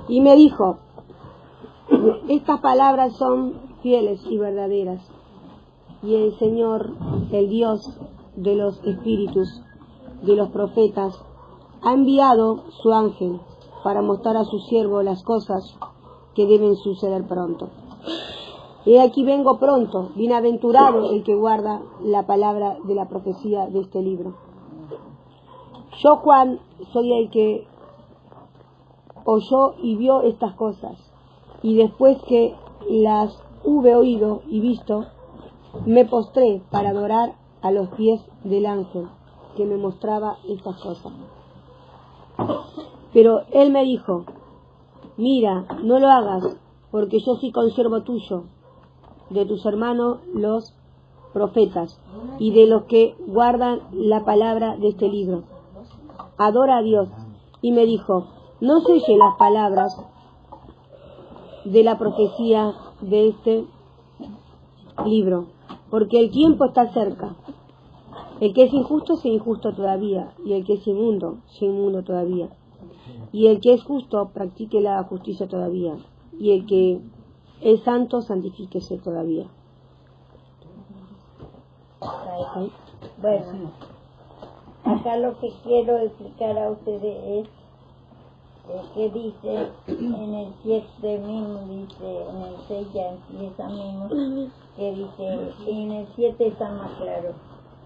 Y me dijo, estas palabras son fieles y verdaderas, y el Señor, el Dios de los espíritus, de los profetas, ha enviado su ángel para mostrar a su siervo las cosas que deben suceder pronto. He aquí vengo pronto, bienaventurado el que guarda la palabra de la profecía de este libro. Yo, Juan, soy el que oyó y vio estas cosas, y después que las hube oído y visto, me postré para adorar a los pies del ángel que me mostraba estas cosas. Pero él me dijo, mira, no lo hagas, porque yo soy consiervo tuyo, de tus hermanos los profetas, y de los que guardan la palabra de este libro. Adora a Dios. Y me dijo, no selle las palabras de la profecía de este libro, porque el tiempo está cerca. El que es injusto sea injusto todavía, y el que es inmundo sea inmundo todavía, y el que es justo practique la justicia todavía, y el que es santo santifíquese todavía. Bueno, acá lo que quiero explicar a ustedes es que dice en el 7 mismo, dice en el 6 ya empieza mismo, que dice, en el 7 está más claro,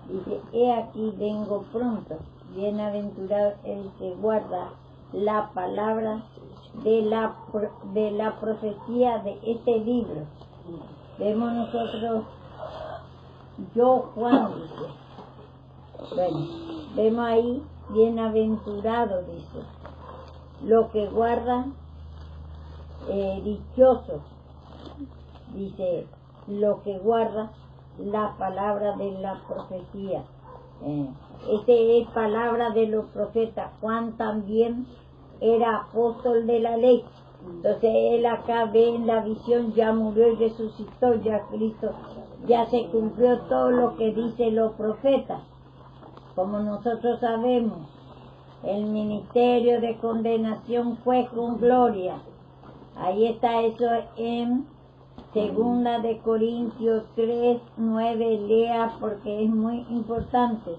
dice, he aquí vengo pronto, bienaventurado el que guarda la palabra de la profecía de este libro. Vemos nosotros, yo Juan, dice, bueno, vemos ahí, bienaventurado, dice, lo que guarda, dichoso, dice, lo que guarda la palabra de la profecía. Esta es palabra de los profetas. Juan también era apóstol de la ley. Entonces él acá ve en la visión, ya murió y resucitó, ya Cristo, ya se cumplió todo lo que dicen los profetas. Como nosotros sabemos, el ministerio de condenación fue con gloria. Ahí está eso en 2 de Corintios 3, 9, lea porque es muy importante.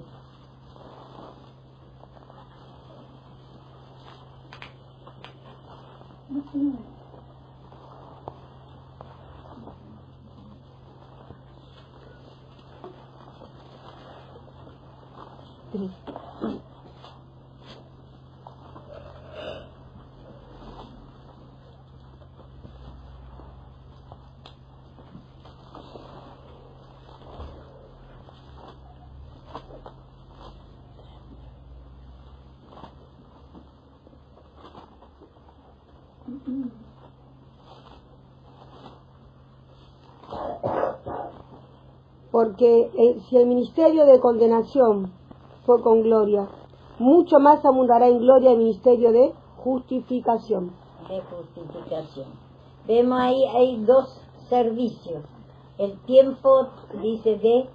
Porque si el ministerio de condenación fue con gloria, mucho más abundará en gloria el ministerio de justificación. Vemos ahí, hay dos servicios. El tiempo, dice, de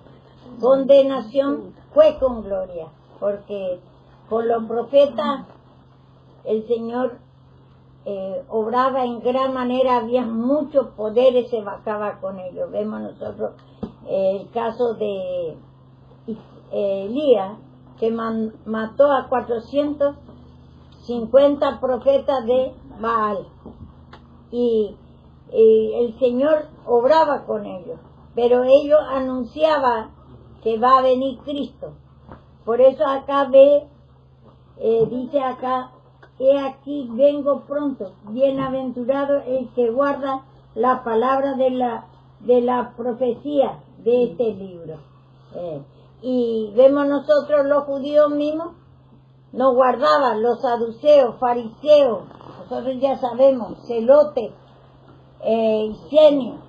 condenación fue con gloria, porque con los profetas el Señor obraba en gran manera, había muchos poderes, se bajaba con ellos. Vemos nosotros el caso de Elías, que mató a 450 profetas de Baal, y el Señor obraba con ellos, pero ellos anunciaban que va a venir Cristo. Por eso acá dice acá, he aquí vengo pronto, bienaventurado el que guarda la palabra de la profecía de este libro. Y vemos nosotros los judíos mismos, no guardaban, los saduceos, fariseos, nosotros ya sabemos, celotes, higienios,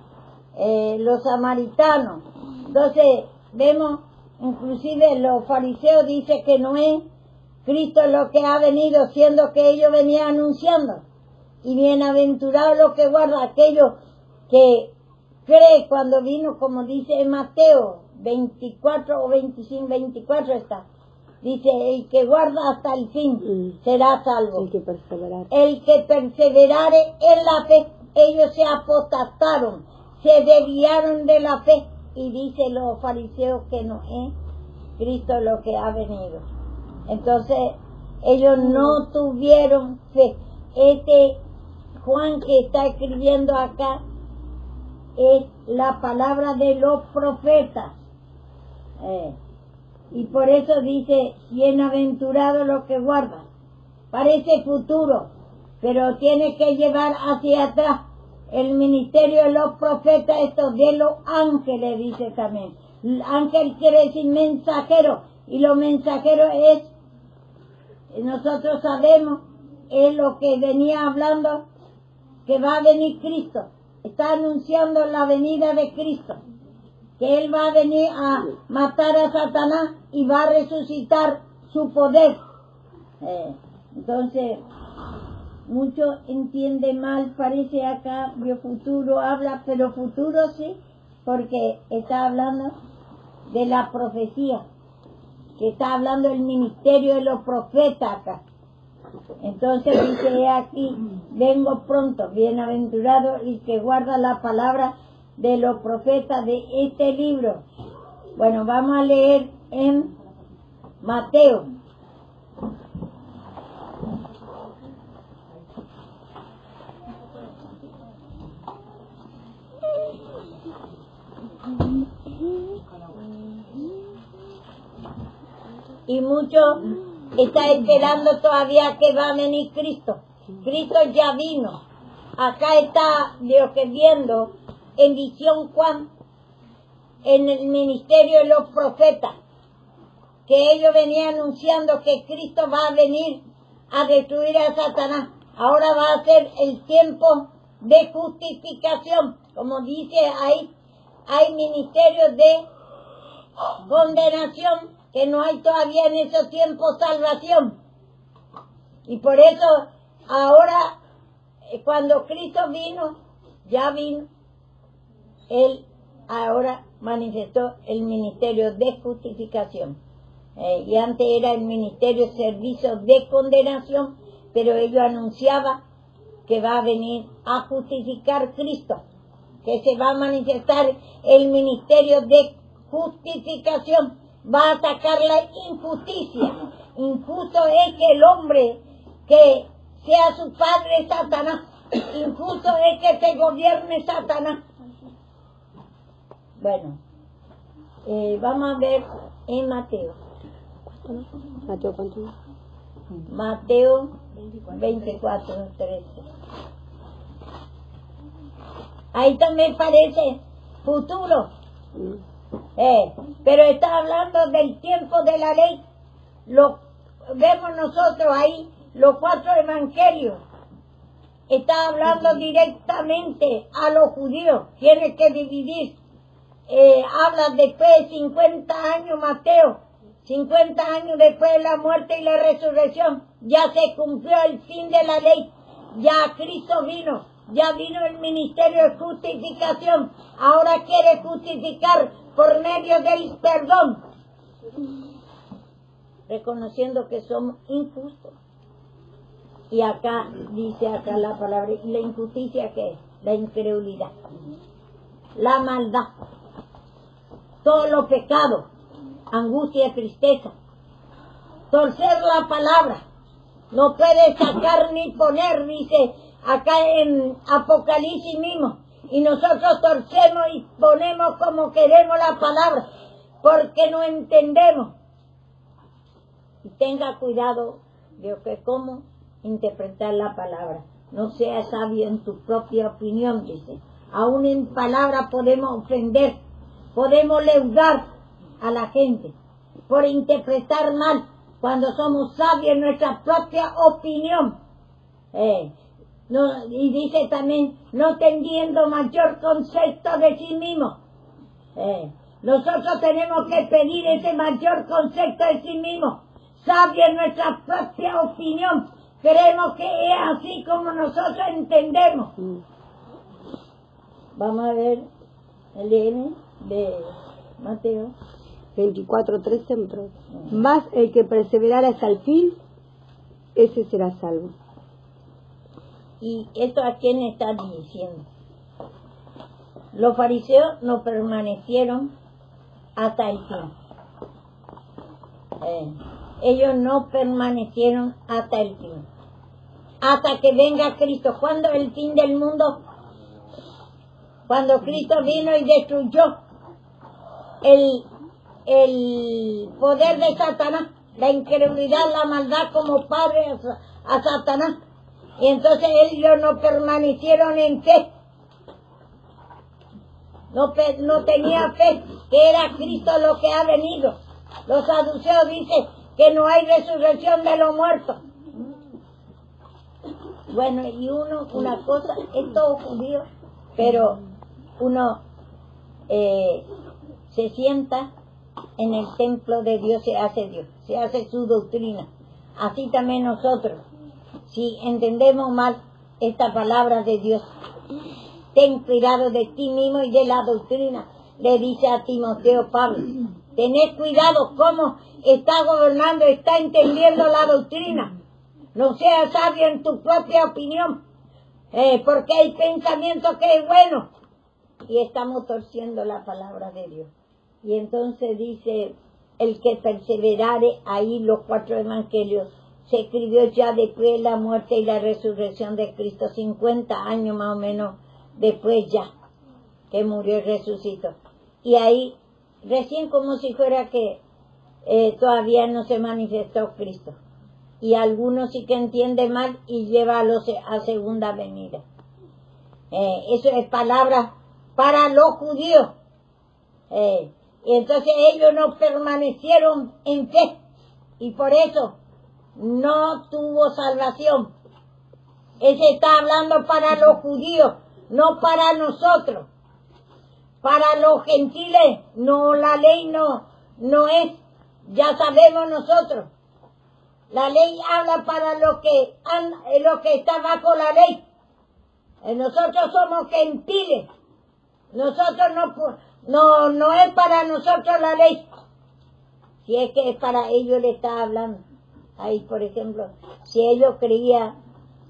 los samaritanos. Entonces vemos, inclusive los fariseos dicen que no es Cristo lo que ha venido, siendo que ellos venían anunciando. Y bienaventurado lo que guarda, aquellos que cree cuando vino, como dice en Mateo 24 o 25, 24 está, Dice, el que guarda hasta el fin será salvo. El que perseverar. El que perseverare en la fe, ellos se apostataron, se desviaron de la fe. Y dice los fariseos que no es Cristo lo que ha venido. Entonces, ellos no tuvieron fe. Este Juan que está escribiendo acá es la palabra de los profetas. Y por eso dice, bienaventurados los que guardan. Parece futuro, pero tiene que llevar hacia atrás el ministerio de los profetas, esto de los ángeles, dice también. Ángel quiere decir mensajero, y los mensajeros nosotros sabemos, es lo que venía hablando, que va a venir Cristo. Está anunciando la venida de Cristo, que Él va a venir a matar a Satanás y va a resucitar su poder. Entonces, muchos entienden mal, parece acá, de futuro habla, pero futuro sí, porque está hablando de la profecía, que está hablando del ministerio de los profetas acá. Entonces dice aquí, vengo pronto, bienaventurado el que guarda la palabra de los profetas de este libro. Bueno, vamos a leer en Mateo. Y muchos están esperando todavía que va a venir Cristo. Cristo ya vino. Acá está lo que viendo en visión Juan, en el ministerio de los profetas, que ellos venían anunciando que Cristo va a venir a destruir a Satanás. Ahora va a ser el tiempo de justificación. Como dice ahí, hay ministerios de condenación, que no hay todavía en esos tiempos salvación. Y por eso ahora, cuando Cristo vino, ya vino, Él ahora manifestó el ministerio de justificación. Y antes era el ministerio de servicio de condenación, pero ellos anunciaban que va a venir a justificar Cristo, que se va a manifestar el ministerio de justificación, va a sacar la injusticia. Injusto es que el hombre que sea su padre Satanás, injusto es que se gobierne Satanás. Bueno, vamos a ver en Mateo. Mateo, ¿cuánto? Mateo 24, 13. Ahí también parece futuro. Pero está hablando del tiempo de la ley. Lo vemos nosotros ahí, los 4 evangelios. Está hablando directamente a los judíos. Tiene que dividir. Habla después de 50 años, Mateo. 50 años después de la muerte y la resurrección. Ya se cumplió el fin de la ley. Ya Cristo vino. Ya vino el ministerio de justificación. Ahora quiere justificar por medio del perdón, reconociendo que somos injustos. Y acá dice acá la palabra, ¿y la injusticia qué es? La incredulidad, la maldad, todos los pecados, angustia, tristeza, torcer la palabra, no puede sacar ni poner, dice acá en Apocalipsis mismo. Y nosotros torcemos y ponemos como queremos la palabra, porque no entendemos. Y tenga cuidado de que cómo interpretar la palabra. No sea sabio en tu propia opinión, dice. Aún en palabra podemos ofender, podemos leudar a la gente por interpretar mal, cuando somos sabios en nuestra propia opinión. No, y dice también, no teniendo mayor concepto de sí mismo. Nosotros tenemos que pedir ese mayor concepto de sí mismo. Sabio en nuestra propia opinión. Creemos que es así como nosotros entendemos. Vamos a ver el N de Mateo. 24:13. Mas el que perseverara hasta el fin, ese será salvo. ¿Y esto a quién está diciendo? Los fariseos no permanecieron hasta el fin. Ellos no permanecieron hasta el fin. Hasta que venga Cristo. ¿Cuándo es el fin del mundo? Cuando Cristo vino y destruyó el poder de Satanás, la incredulidad, la maldad como padre a Satanás. Y entonces ellos no permanecieron en fe. No tenía fe que era Cristo lo que ha venido. Los saduceos dicen que no hay resurrección de los muertos. Bueno, y una cosa, es todo judío, pero uno se sienta en el templo de Dios, se hace Dios, se hace su doctrina. Así también nosotros, si entendemos mal esta palabra de Dios, ten cuidado de ti mismo y de la doctrina, le dice a Timoteo Pablo. Tened cuidado cómo está gobernando, está entendiendo la doctrina. No seas sabio en tu propia opinión, porque hay pensamiento que es bueno. Y estamos torciendo la palabra de Dios. Y entonces dice, el que perseverare, ahí los 4 evangelios, se escribió ya después de la muerte y la resurrección de Cristo, 50 años más o menos después ya, que murió y resucitó. Y ahí, recién como si fuera que todavía no se manifestó Cristo. Y algunos sí que entienden mal y llévalos a segunda venida. Eso es palabra para los judíos. Y entonces ellos no permanecieron en fe. Y por eso no tuvo salvación. Ese está hablando para los judíos, no para nosotros. Para los gentiles, no, la ley no es, ya sabemos nosotros. La ley habla para lo que está bajo la ley. Nosotros somos gentiles. Nosotros no es para nosotros la ley. Si es que es para ellos le está hablando. Ahí, por ejemplo, si ellos creían,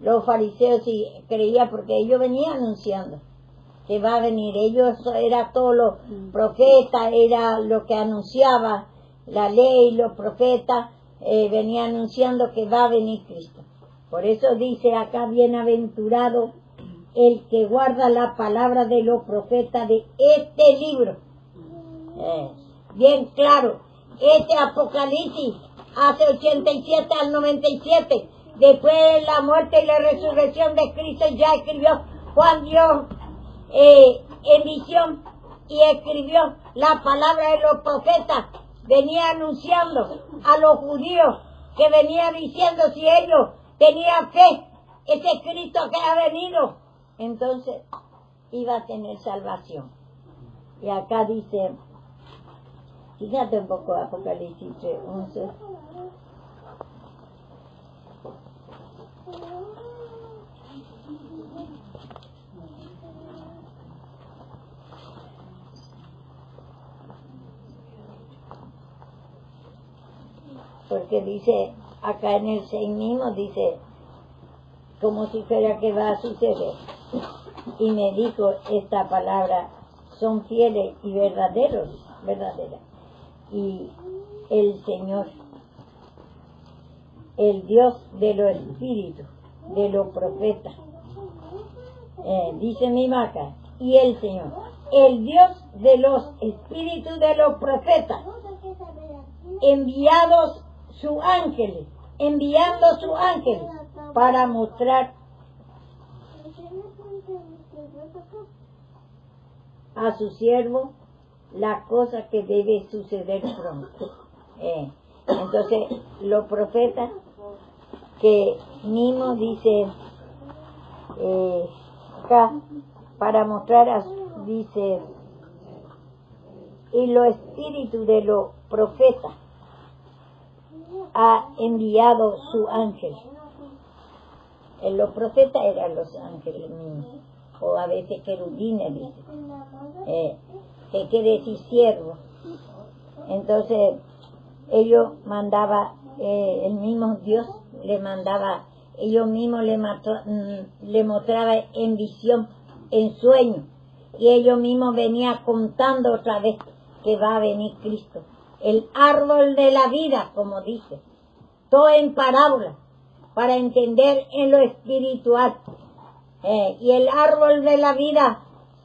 los fariseos si creían, porque ellos venían anunciando que va a venir. Ellos era todos los profetas, era lo que anunciaba la ley, los profetas venían anunciando que va a venir Cristo. Por eso dice acá, bienaventurado el que guarda la palabra de los profetas de este libro. Bien claro, este Apocalipsis hace 87 al 97, después de la muerte y la resurrección de Cristo, ya escribió Juan Dios en visión y escribió la palabra de los profetas. Venía anunciando a los judíos, que venía diciendo si ellos tenían fe, ese Cristo que ha venido, entonces iba a tener salvación. Y acá dice, fíjate un poco Apocalipsis 3:11. Porque dice, acá en el 6 mismo dice, como si fuera que va a suceder. Y me dijo esta palabra, son fieles y verdaderas. Y el Señor, el Dios de los espíritus, de los profetas, dice mi marca, y el Señor, el Dios de los espíritus de los profetas, enviando sus ángeles para mostrar a su siervo la cosa que debe suceder pronto. Entonces los profetas que mismo dice acá para mostrar dice, y los espíritus de los profetas ha enviado su ángel. Los profetas eran los ángeles mismos, o a veces querubines, dice, que quiere decir siervo. Entonces ellos mandaba, el mismo Dios le mandaba, ellos mismos le mostraba en visión, en sueño, y ellos mismos venían contando otra vez que va a venir Cristo, el árbol de la vida, como dice, todo en parábola, para entender en lo espiritual. Y el árbol de la vida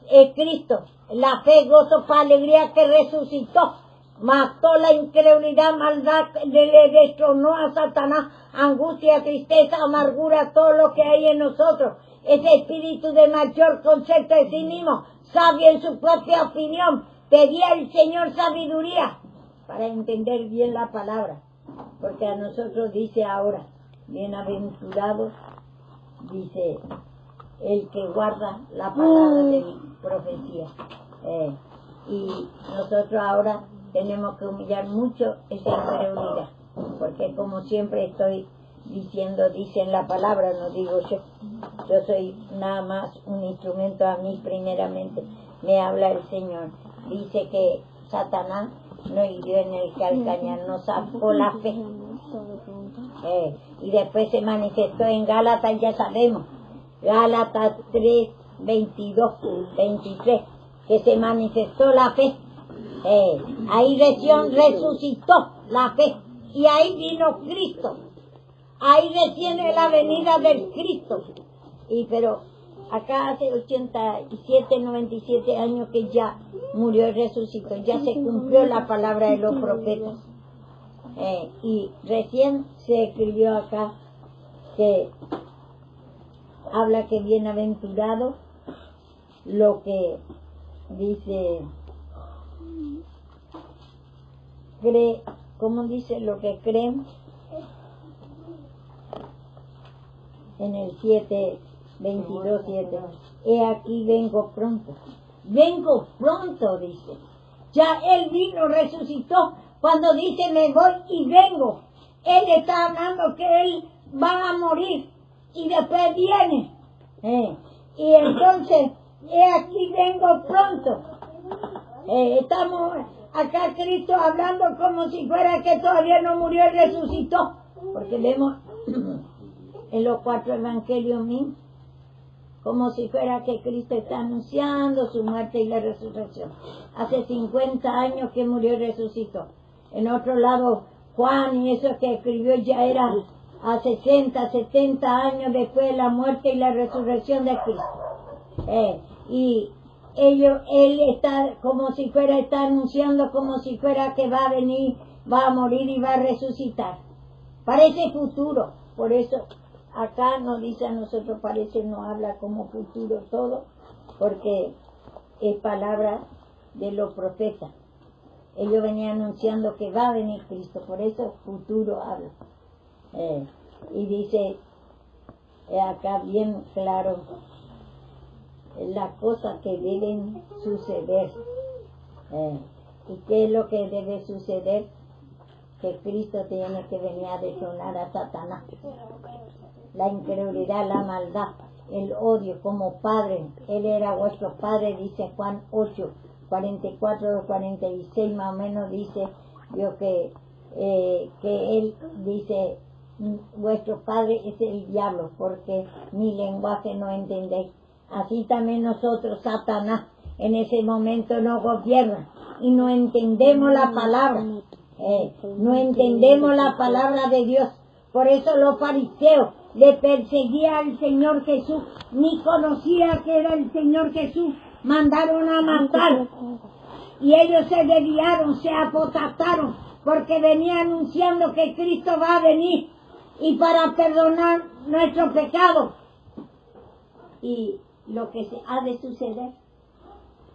es Cristo, la fe, gozo, paz, alegría, que resucitó, mató la incredulidad, maldad, le destronó a Satanás, angustia, tristeza, amargura, todo lo que hay en nosotros, ese espíritu de mayor concepto de sí mismo, sabio en su propia opinión, pedía al Señor sabiduría para entender bien la palabra, porque a nosotros dice ahora, bienaventurados, dice, el que guarda la palabra de mi profecía. Y nosotros ahora tenemos que humillar mucho esa incredulidad, porque como siempre estoy diciendo, dice en la palabra, no digo yo soy nada más un instrumento, a mí primeramente me habla el Señor. Dice que Satanás no hirió en el calcañar, nos sacó la fe. Y después se manifestó en Gálatas, ya sabemos, Gálatas 3, 22, 23, que se manifestó la fe. Ahí recién resucitó la fe, y ahí vino Cristo. Ahí recién es la venida del Cristo. Pero acá hace 87, 97 años que ya murió y resucitó, ya se cumplió la palabra de los profetas. Y recién se escribió acá que habla que bienaventurado lo que dice, ¿cómo dice? Lo que creen en el 7, 22, 7. He aquí vengo pronto, dice. Ya Él vino, resucitó. Cuando dice me voy y vengo, Él está hablando que Él va a morir y después viene. Y entonces, he aquí vengo pronto. Estamos acá Cristo hablando como si fuera que todavía no murió y resucitó, porque vemos en los 4 evangelios mismos como si fuera que Cristo está anunciando su muerte y la resurrección. Hace 50 años que murió y resucitó. En otro lado, Juan y eso que escribió ya era a 60, 70 años después de la muerte y la resurrección de Cristo. Y él está como si fuera, está anunciando como si fuera que va a venir, va a morir y va a resucitar. Parece futuro, por eso acá nos dice a nosotros, parece, no habla como futuro todo, porque es palabra de los profetas. Ellos venían anunciando que va a venir Cristo, por eso futuro habla. Y dice acá bien claro las cosas que deben suceder. ¿Y qué es lo que debe suceder? Que Cristo tiene que venir a destronar a Satanás. La incredulidad, la maldad, el odio como padre. Él era vuestro padre, dice Juan 8, 44, 46 más o menos, dice yo que él dice, vuestro padre es el diablo, porque mi lenguaje no entendéis. Así también nosotros, Satanás, en ese momento nos gobierna y no entendemos la palabra. No entendemos la palabra de Dios. Por eso los fariseos le perseguían al Señor Jesús, ni conocía que era el Señor Jesús, mandaron a matar. Y ellos se desviaron, se apotataron, porque venía anunciando que Cristo va a venir y para perdonar nuestros pecados. Y lo que se ha de suceder,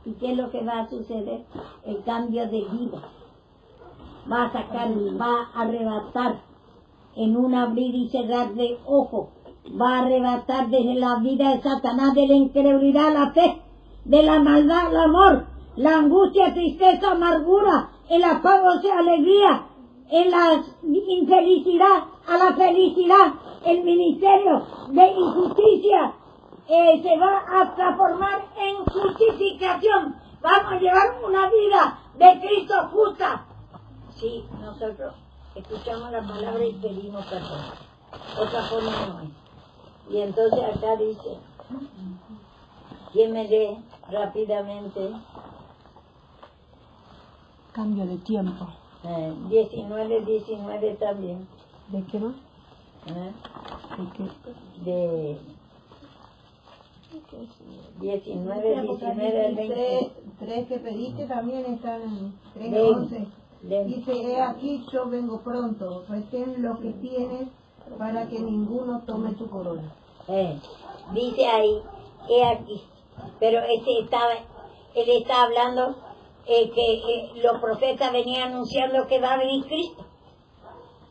¿y qué es lo que va a suceder? El cambio de vida. Va a sacar, va a arrebatar en un abrir y cerrar de ojos, va a arrebatar desde la vida de Satanás, de la incredulidad, la fe, de la maldad, el amor, la angustia, tristeza, amargura, el apago, o sea, alegría, en la infelicidad a la felicidad, el ministerio de injusticia se va a transformar en justificación. Vamos a llevar una vida de Cristo justa. Sí, nosotros escuchamos la palabra y pedimos perdón. Otra forma no es. Y entonces acá dice, ¿quién me lee rápidamente? Cambio de tiempo. 19 también. ¿De qué más? De 19 al 20. 3 que pediste también están en 3:11. Dice, he aquí yo vengo pronto, retén lo que tienes para que ninguno tome tu corona. Dice ahí, he aquí. Pero él está hablando que los profetas venían anunciando que va a venir Cristo,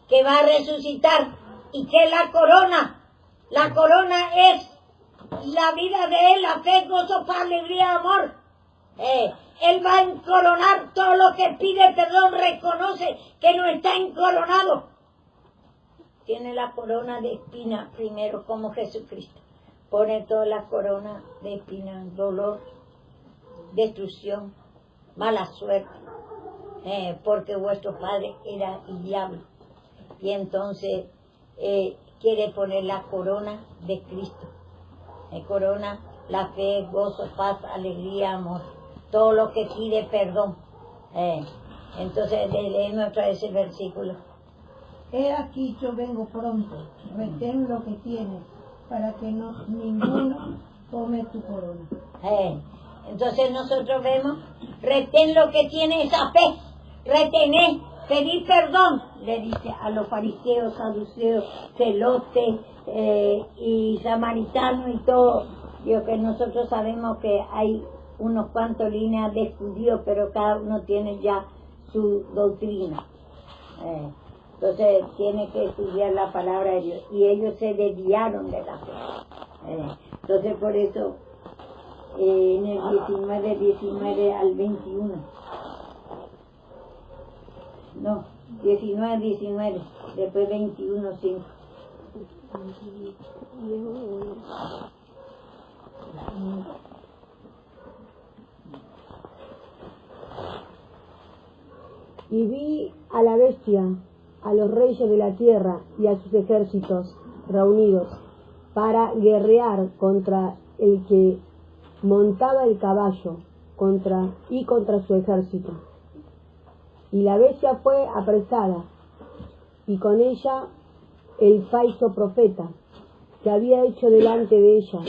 que va a resucitar y que la corona es la vida de él, la fe, gozo, paz, alegría, amor. Él va a encoronar todo lo que pide perdón, reconoce que no está encoronado. Tiene la corona de espina primero como Jesucristo. Pone toda la corona de espina, dolor, destrucción, mala suerte, porque vuestro padre era el diablo. Y entonces quiere poner la corona de Cristo. Corona la fe, gozo, paz, alegría, amor. Todo lo que pide perdón. Entonces leemos otra vez ese versículo. He aquí yo vengo pronto, retén lo que tienes para que ninguno tome tu corona. Entonces nosotros vemos, retén lo que tiene esa fe, retener, pedir perdón, le dice a los fariseos, saduceos, celotes y samaritanos y todo. Yo que nosotros sabemos que hay unos cuantos líneas de judíos, pero cada uno tiene ya su doctrina. Entonces tiene que estudiar la palabra de Dios y ellos se desviaron de la fe. Entonces por eso en el 19 al 21. No, 19, después 21, 5. Y vi a la bestia, a los reyes de la tierra y a sus ejércitos reunidos para guerrear contra el que montaba el caballo contra su ejército. Y la bestia fue apresada, y con ella el falso profeta, que había hecho delante de ella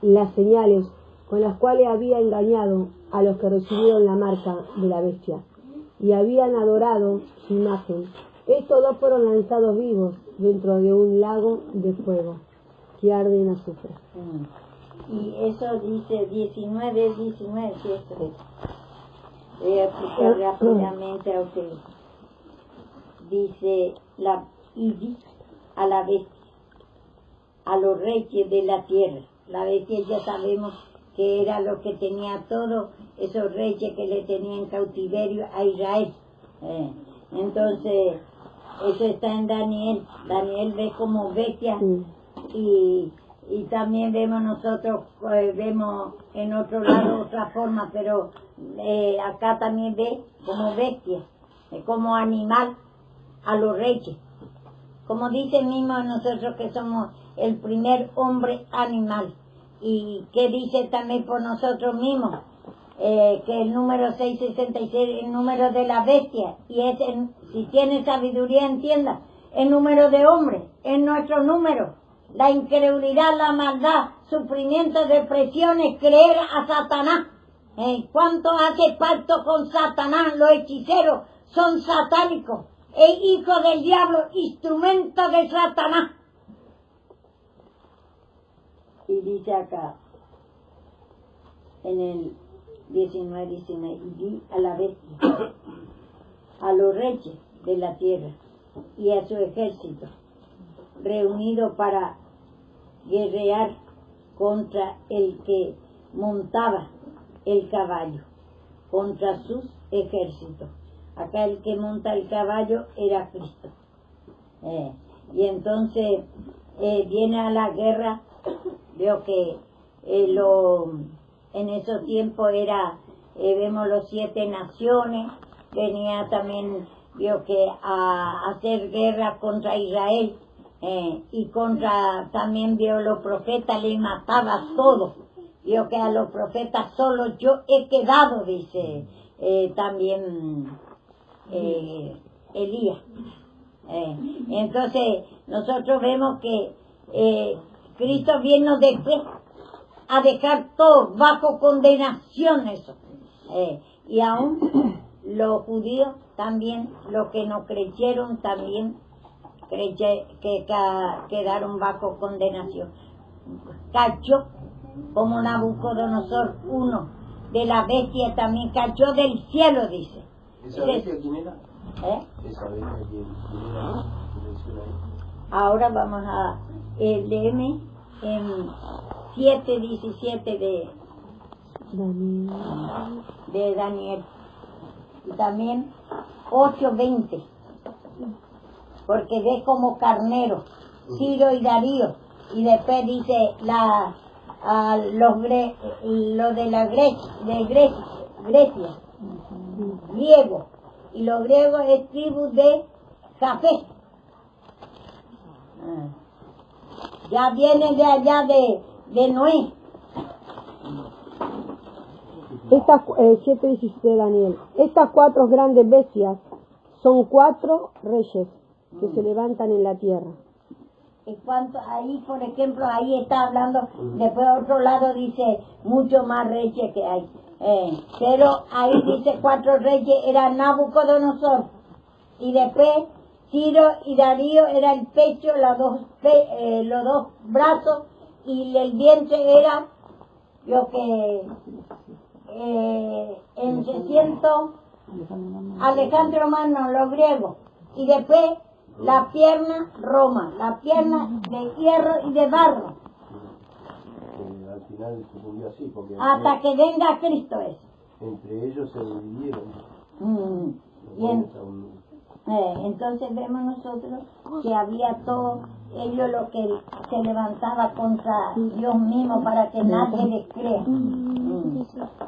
las señales con las cuales había engañado a los que recibieron la marca de la bestia, y habían adorado su imagen. Estos dos fueron lanzados vivos dentro de un lago de fuego, que arde en azufre. Y eso dice 19, ¿cierto? Voy a explicar rápidamente a ustedes. Dice, y vi a la bestia, a los reyes de la tierra. La bestia ya sabemos que era lo que tenía todos esos reyes que le tenían cautiverio a Israel. Entonces, eso está en Daniel. Daniel ve como bestia y también vemos nosotros, vemos en otro lado otra forma, pero acá también ve como bestia, como animal a los reyes. Como dice mismo nosotros que somos el primer hombre animal. Y que dice también por nosotros mismos, que el número 666 es el número de la bestia. Y es si tiene sabiduría entienda, el número de hombre, es nuestro número. La incredulidad, la maldad, sufrimiento, depresiones, creer a Satanás. ¿Cuánto hace pacto con Satanás? Los hechiceros son satánicos. El hijo del diablo, instrumento de Satanás. Y dice acá, en el 19, y vi a la bestia, a los reyes de la tierra y a su ejército, reunido para guerrear contra el que montaba el caballo, contra sus ejércitos. Acá el que monta el caballo era Cristo. Y entonces viene a la guerra. Veo que en esos tiempos vemos los 7 naciones, venía también, vio que a hacer guerra contra Israel, y contra, también vio los profetas, le mataba todo. Vio que a los profetas solo yo he quedado, dice también Elías. Entonces nosotros vemos que Cristo vino después a dejar todo bajo condenación eso. Y aún los judíos también, los que no creyeron también quedaron bajo condenación. Cayó como Nabucodonosor, uno de la bestia también cayó del cielo, dice. ¿Esa bestia quién era? ¿Esa bestia quién era? Ahora vamos a leerme en 7:17 de Daniel. Y también 8:20. Porque ve como carnero, Ciro y Darío. Y después dice lo de la Grecia, griego. Y los griegos es tribu de Jafet. Ya vienen de allá de Noé. 7:17 de Daniel. Estas 4 grandes bestias son 4 reyes que se levantan en la tierra. En cuanto ahí, por ejemplo, ahí está hablando, después otro lado dice mucho más reyes que hay. Pero ahí dice 4 reyes, era Nabucodonosor. Y después Ciro y Darío era el pecho, los dos brazos, y el vientre era lo que en 600 Alejandro Magno, los griegos. Y después la pierna Roma, la pierna de hierro y de barro. Al final se murió así, porque hasta que venga Cristo es. Entre ellos se dividieron. Entonces vemos nosotros que había todo, ellos lo que se levantaba contra Dios mismo para que nadie les crea.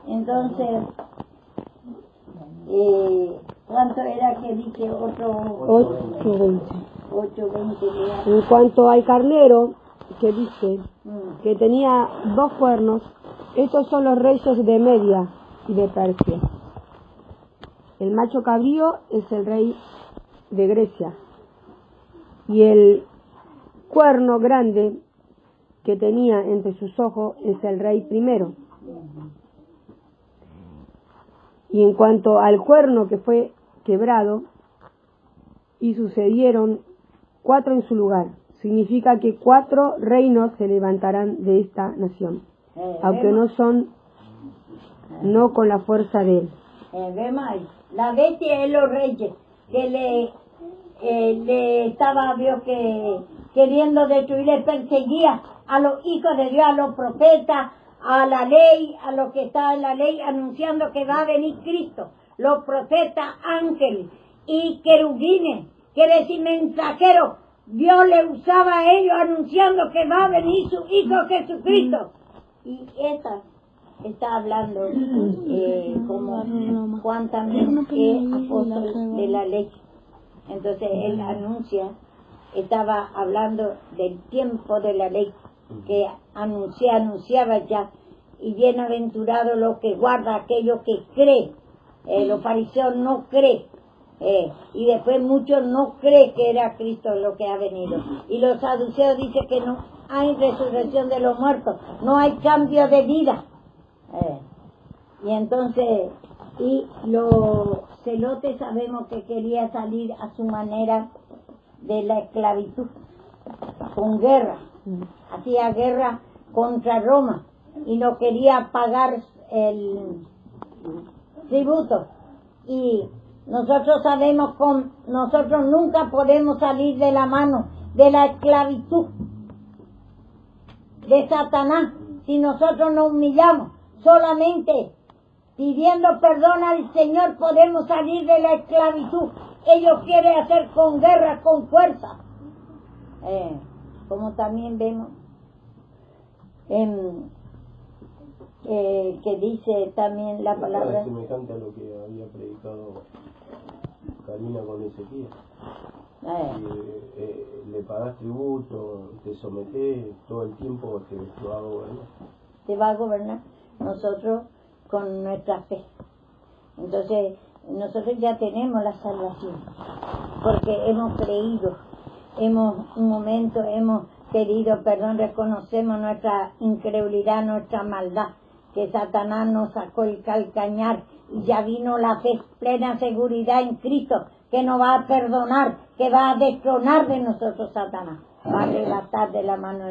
Entonces, ¿cuánto era que dije? 8:20. En cuanto al carnero, que dice que tenía 2 cuernos, estos son los reyes de Media y de Persia. El macho cabrío es el rey de Grecia, y el cuerno grande que tenía entre sus ojos es el rey primero. Y en cuanto al cuerno que fue quebrado, y sucedieron 4 en su lugar, significa que 4 reinos se levantarán de esta nación, aunque no con la fuerza de él. Vemos ahí, la bestia es los reyes que le estaba, vio que queriendo destruir, le perseguía a los hijos de Dios, a los profetas, a la ley, a lo que está en la ley, anunciando que va a venir Cristo. Los profetas, ángeles y querubines, quiere decir mensajeros, Dios le usaba a ellos anunciando que va a venir su Hijo Jesucristo. Y esta está hablando como Juan también es apóstol de la ley. Entonces él estaba hablando del tiempo de la ley, que anunciaba ya, y bienaventurado los que guarda, aquellos que creen. Los fariseos no creen, y después muchos no creen que era Cristo lo que ha venido, y los saduceos dicen que no hay resurrección de los muertos, no hay cambio de vida. Y entonces, y los celotes sabemos que quería salir a su manera de la esclavitud, con guerra, hacía guerra contra Roma y no quería pagar el tributo. Y nosotros sabemos que nosotros nunca podemos salir de la mano de la esclavitud de Satanás si nosotros nos humillamos. Solamente pidiendo perdón al Señor podemos salir de la esclavitud. Ellos quieren hacer con guerra, con fuerza. Como también vemos en que dice también la palabra. Es semejante a lo que había predicado Karina con Ezequiel. Le pagás tributo, te sometés, todo el tiempo te va a gobernar. Te va a gobernar nosotros con nuestra fe. Entonces, nosotros ya tenemos la salvación, porque hemos creído, un momento hemos pedido perdón, reconocemos nuestra incredulidad, nuestra maldad, que Satanás nos sacó el calcañar y ya vino la fe, plena seguridad en Cristo, que nos va a perdonar, que va a destronar de nosotros Satanás, va a arrebatar de la mano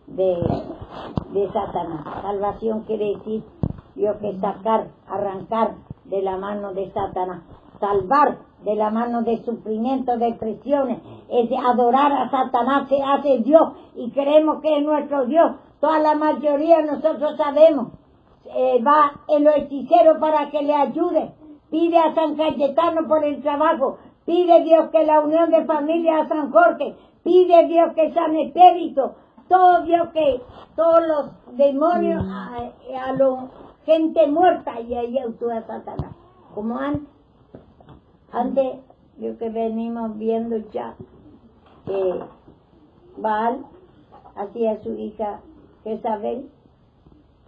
de Satanás. Salvación quiere decir, Dios, que sacar, arrancar de la mano de Satanás, salvar de la mano de sufrimiento, de presiones, es de adorar a Satanás, se hace Dios y creemos que es nuestro Dios. Toda la mayoría de nosotros sabemos, va en los hechiceros para que le ayude, pide a San Cayetano por el trabajo, pide Dios que la unión de familia a San Jorge, pide Dios que San Espíritu, todo Dios que todos los demonios a la gente muerta y ahí actúa a Satanás. Como antes lo que venimos viendo ya, que Baal hacía a su hija Jezabel,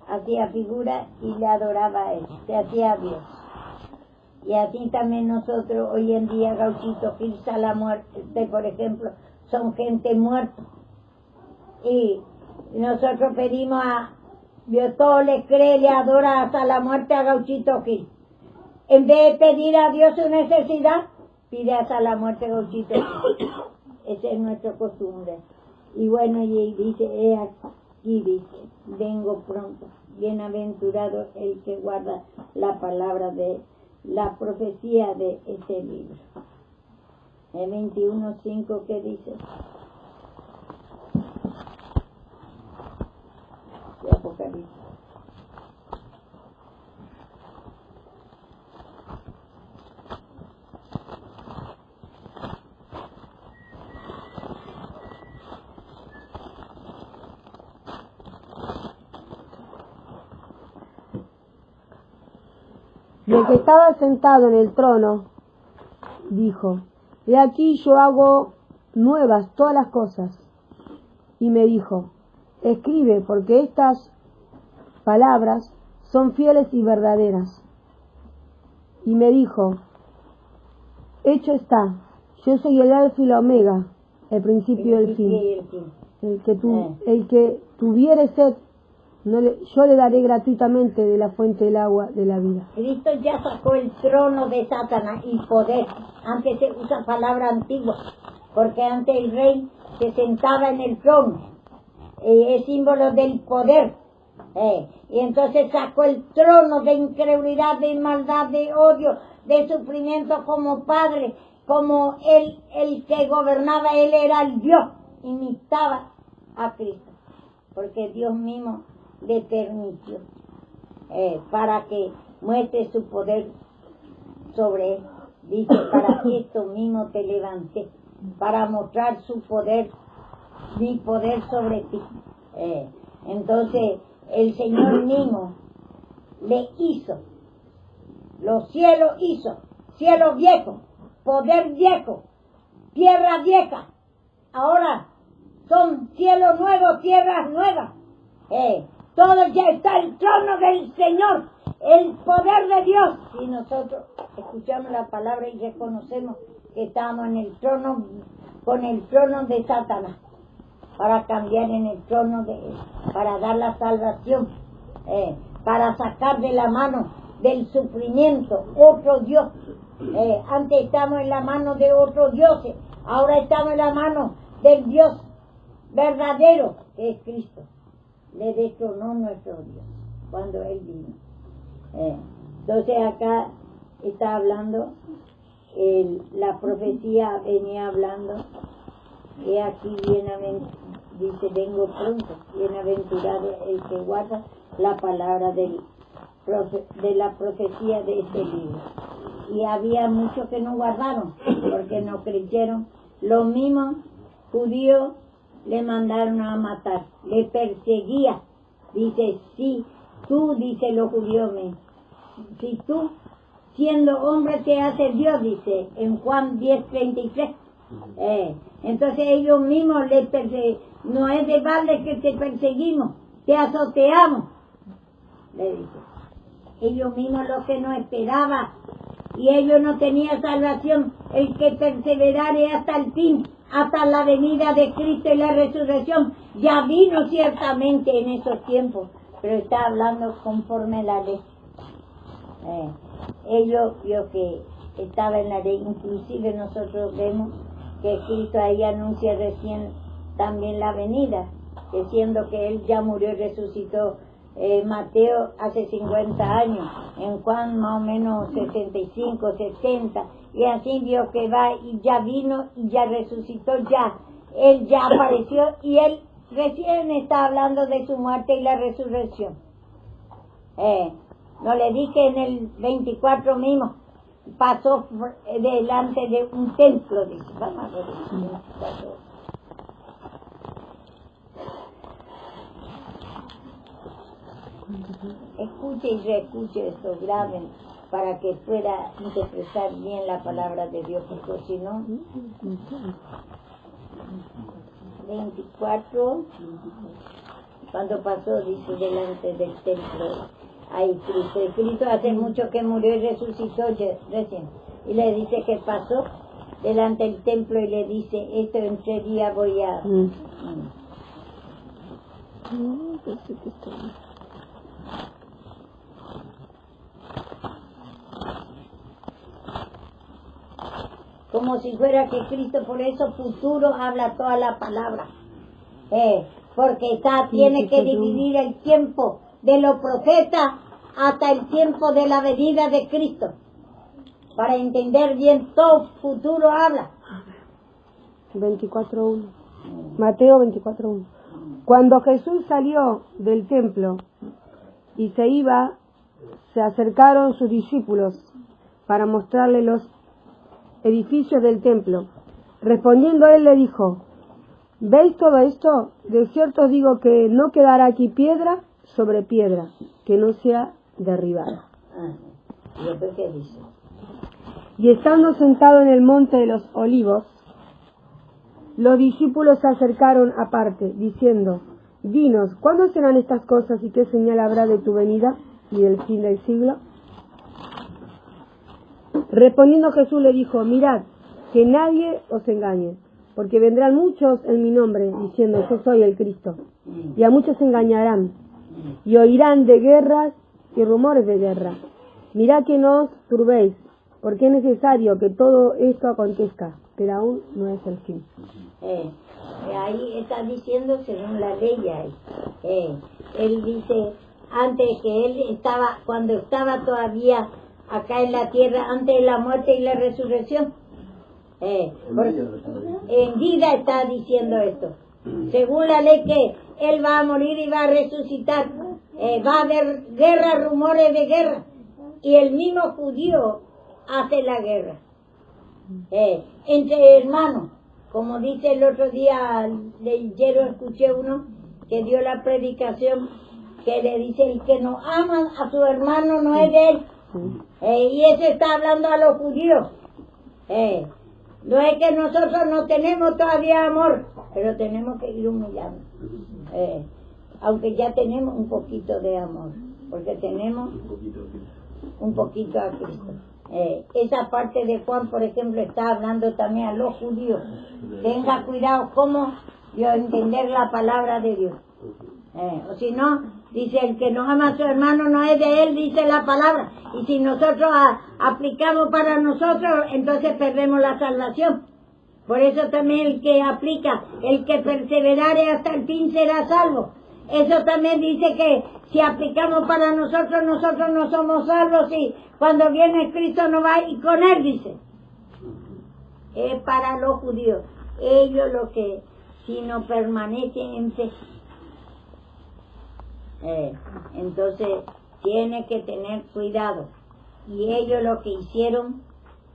hacía figura y le adoraba a él, se hacía a Dios. Y así también nosotros hoy en día, Gauchito, Gilsa, la muerte, por ejemplo, son gente muerta. Y nosotros pedimos a Dios, todo le cree, le adora hasta la muerte a Gauchito Gil. En vez de pedir a Dios su necesidad, pide hasta la muerte a Gauchito Gil. Esa es nuestra costumbre. Y bueno, y dice, aquí dice, vengo pronto. Bienaventurado el que guarda la palabra de la profecía de este libro. El 21:5, ¿qué dice? De Apocalipsis. Y el que estaba sentado en el trono dijo: He aquí yo hago nuevas todas las cosas. Y me dijo: Escribe, porque estas palabras son fieles y verdaderas. Y me dijo: Hecho está, yo soy el alfa y la omega, el principio y el fin. El que tuviere sed, yo le daré gratuitamente de la fuente del agua de la vida. Cristo ya sacó el trono de Satanás y poder. Antes se usa palabra antigua, porque antes el rey se sentaba en el trono, es símbolo del poder, y entonces sacó el trono de incredulidad, de maldad, de odio, de sufrimiento como padre, como el que gobernaba, él era el Dios, imitaba a Cristo, porque Dios mismo le permitió para que muestre su poder sobre él. Dice, para que esto mismo te levanté, para mostrar su poder, mi poder sobre ti. Entonces el Señor mismo le hizo, los cielos hizo, cielo viejo, poder viejo, tierra vieja, ahora son cielos nuevos, tierras nuevas. Todo ya está el trono del Señor, el poder de Dios. Si nosotros escuchamos la palabra y reconocemos que estamos en el trono, con el trono de Satanás, para cambiar en el trono de él, para dar la salvación, para sacar de la mano del sufrimiento otro Dios. Antes estamos en la mano de otros dioses, ahora estamos en la mano del Dios verdadero, que es Cristo. Le destronó nuestro Dios cuando Él vino. Entonces acá está hablando, la profecía venía hablando, y aquí dice, vengo pronto, bienaventurado el que guarda la palabra de la profecía de este libro. Y había muchos que no guardaron, porque no creyeron. Los mismos judíos le mandaron a matar, le perseguía. Dice, sí, tú, dice los judíos, si tú, siendo hombre, te haces Dios, dice en Juan 10:33. Entonces ellos mismos no es de balde que te perseguimos, te azoteamos, le dice. Ellos mismos lo que no esperaban, y ellos no tenían salvación, el que perseverare hasta el fin, hasta la venida de Cristo y la resurrección, ya vino ciertamente en esos tiempos, pero está hablando conforme la ley. Ellos vio que estaba en la ley, inclusive nosotros vemos que Cristo ahí anuncia recién también la venida, diciendo que Él ya murió y resucitó. Mateo hace 50 años, en Juan más o menos 75, 70, y así vio que va y ya vino y ya resucitó, ya, Él ya apareció y Él recién está hablando de su muerte y la resurrección. No le dije en el 24 mismo, pasó delante de un templo, dice, vamos a ver el 24. Escuche y reescuche esto, graben, para que pueda interpretar bien la palabra de Dios, porque si no, 24, cuando pasó, dice, delante del templo, ahí Cristo hace mucho que murió y resucitó recién, y le dice que pasó delante del templo y le dice, esto en 3 días voy a... Como si fuera que Cristo, por eso futuro habla toda la palabra, porque tiene que dividir el tiempo de los profetas hasta el tiempo de la venida de Cristo, para entender bien todo futuro habla. 24:1. Mateo 24:1. Cuando Jesús salió del templo y se iba, se acercaron sus discípulos para mostrarle los edificios del templo. Respondiendo él le dijo, ¿veis todo esto? De cierto os digo que no quedará aquí piedra sobre piedra que no sea derribada. ¿Y después qué dice? Y estando sentado en el monte de los olivos, los discípulos se acercaron aparte, diciendo, dinos, ¿cuándo serán estas cosas y qué señal habrá de tu venida y del fin del siglo? Respondiendo Jesús le dijo, mirad, que nadie os engañe, porque vendrán muchos en mi nombre, diciendo, yo soy el Cristo, y a muchos engañarán, y oirán de guerras y rumores de guerra. Mirad que no os turbéis, porque es necesario que todo esto acontezca, pero aún no es el fin. Ahí está diciendo según la ley ahí. Él dice, antes que él estaba, cuando estaba todavía acá en la tierra, antes de la muerte y la resurrección, en vida está diciendo esto. Según la ley que él va a morir y va a resucitar, va a haber guerra, rumores de guerra, y el mismo judío hace la guerra entre hermanos, como dice el otro día, escuché uno que dio la predicación que le dice, el que no ama a su hermano no es de él. Y eso está hablando a los judíos. No es que nosotros no tenemos todavía amor, pero tenemos que ir humillando, aunque ya tenemos un poquito de amor, porque tenemos un poquito a Cristo. Esa parte de Juan, por ejemplo, está hablando también a los judíos. Tenga cuidado cómo entender la palabra de Dios. O si no, dice, el que no ama a su hermano no es de él, dice la palabra. Y si nosotros aplicamos para nosotros, entonces perdemos la salvación. Por eso también el que aplica, el que perseverare hasta el fin será salvo. Eso también dice que si aplicamos para nosotros, nosotros no somos salvos, y cuando viene Cristo no va y con él, dice. Es para los judíos. Ellos lo que, si no permanecen en fe, entonces tiene que tener cuidado. Y ellos lo que hicieron,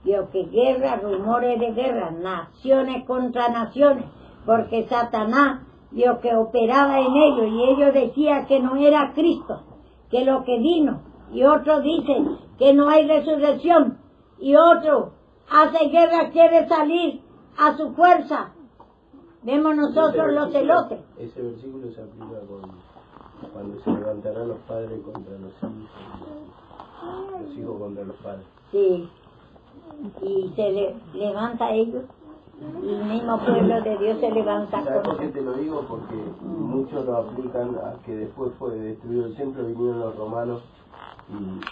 vio que guerra, rumores de guerra, naciones contra naciones, porque Satanás vio que operaba en ellos y ellos decían que no era Cristo, que lo que vino, y otro dice que no hay resurrección, y otro hace guerra, quiere salir a su fuerza. Vemos nosotros los celotes. Ese versículo se aplica cuando se levantarán los padres contra los hijos contra los padres. Sí, y se levanta ellos, y el mismo pueblo de Dios se levanta. ¿Sabes por qué te lo digo? Porque muchos lo aplican a que después fue destruido el templo, vinieron los romanos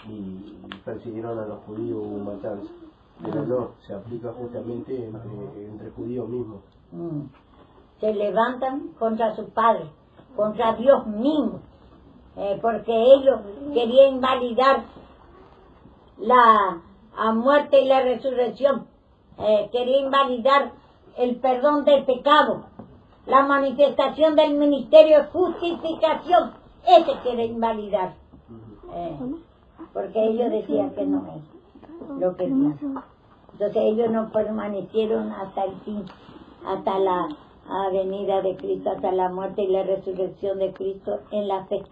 y persiguieron a los judíos, hubo matanza. Pero no, se aplica justamente entre judíos mismos. Se levantan contra sus padres, contra Dios mismo, porque ellos querían invalidar la muerte y la resurrección, querían invalidar el perdón del pecado, la manifestación del ministerio de justificación, ese quiere invalidar, porque ellos decían que no es lo que Dios. Entonces ellos no permanecieron hasta el fin, hasta la venida de Cristo, hasta la muerte y la resurrección de Cristo en la fe.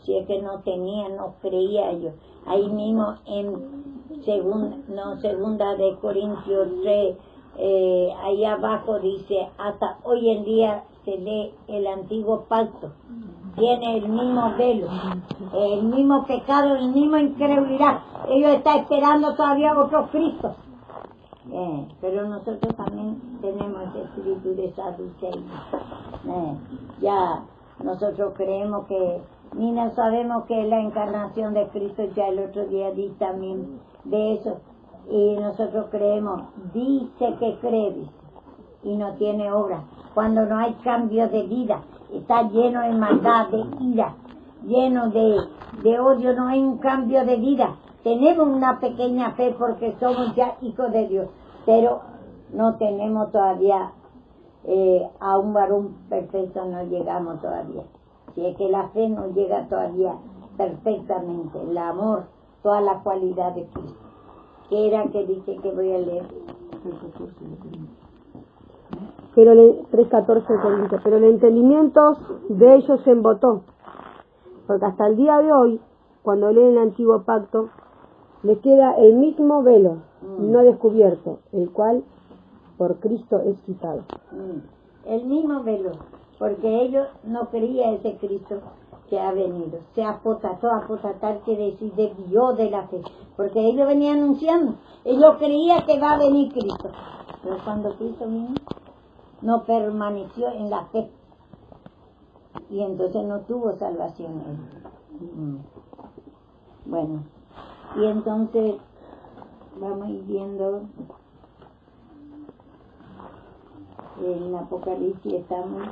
Si es que no tenían, no creía ellos. Ahí mismo en segunda de Corintios 3, ahí abajo dice, hasta hoy en día se lee el antiguo pacto. Tiene el mismo velo, el mismo pecado, el mismo incredulidad. Ellos están esperando todavía otro Cristo. Pero nosotros también tenemos ese espíritu de saduceo. Ya nosotros creemos que, ni no sabemos que es la encarnación de Cristo. Ya el otro día di también de eso, y nosotros creemos, dice que cree y no tiene obra. Cuando no hay cambio de vida, está lleno de maldad, de ira, lleno de odio, no hay un cambio de vida. Tenemos una pequeña fe porque somos ya hijos de Dios, pero no tenemos todavía a un varón perfecto, no llegamos todavía. Si es que la fe no llega todavía perfectamente, el amor, toda la cualidad de Cristo. ¿Qué era que dice que voy a leer? Pero 3:14 dice, pero el entendimiento de ellos se embotó, porque hasta el día de hoy, cuando leen el antiguo pacto, les queda el mismo velo no descubierto, el cual por Cristo es quitado. El mismo velo, porque ellos no creían ese Cristo que ha venido. Se apotató, apotatar quiere decir desvió de la fe, porque ellos venían anunciando, ellos creían que va a venir Cristo, pero cuando Cristo vino, no permaneció en la fe, y entonces no tuvo salvación él. Bueno, y entonces vamos a ir viendo en Apocalipsis. Estamos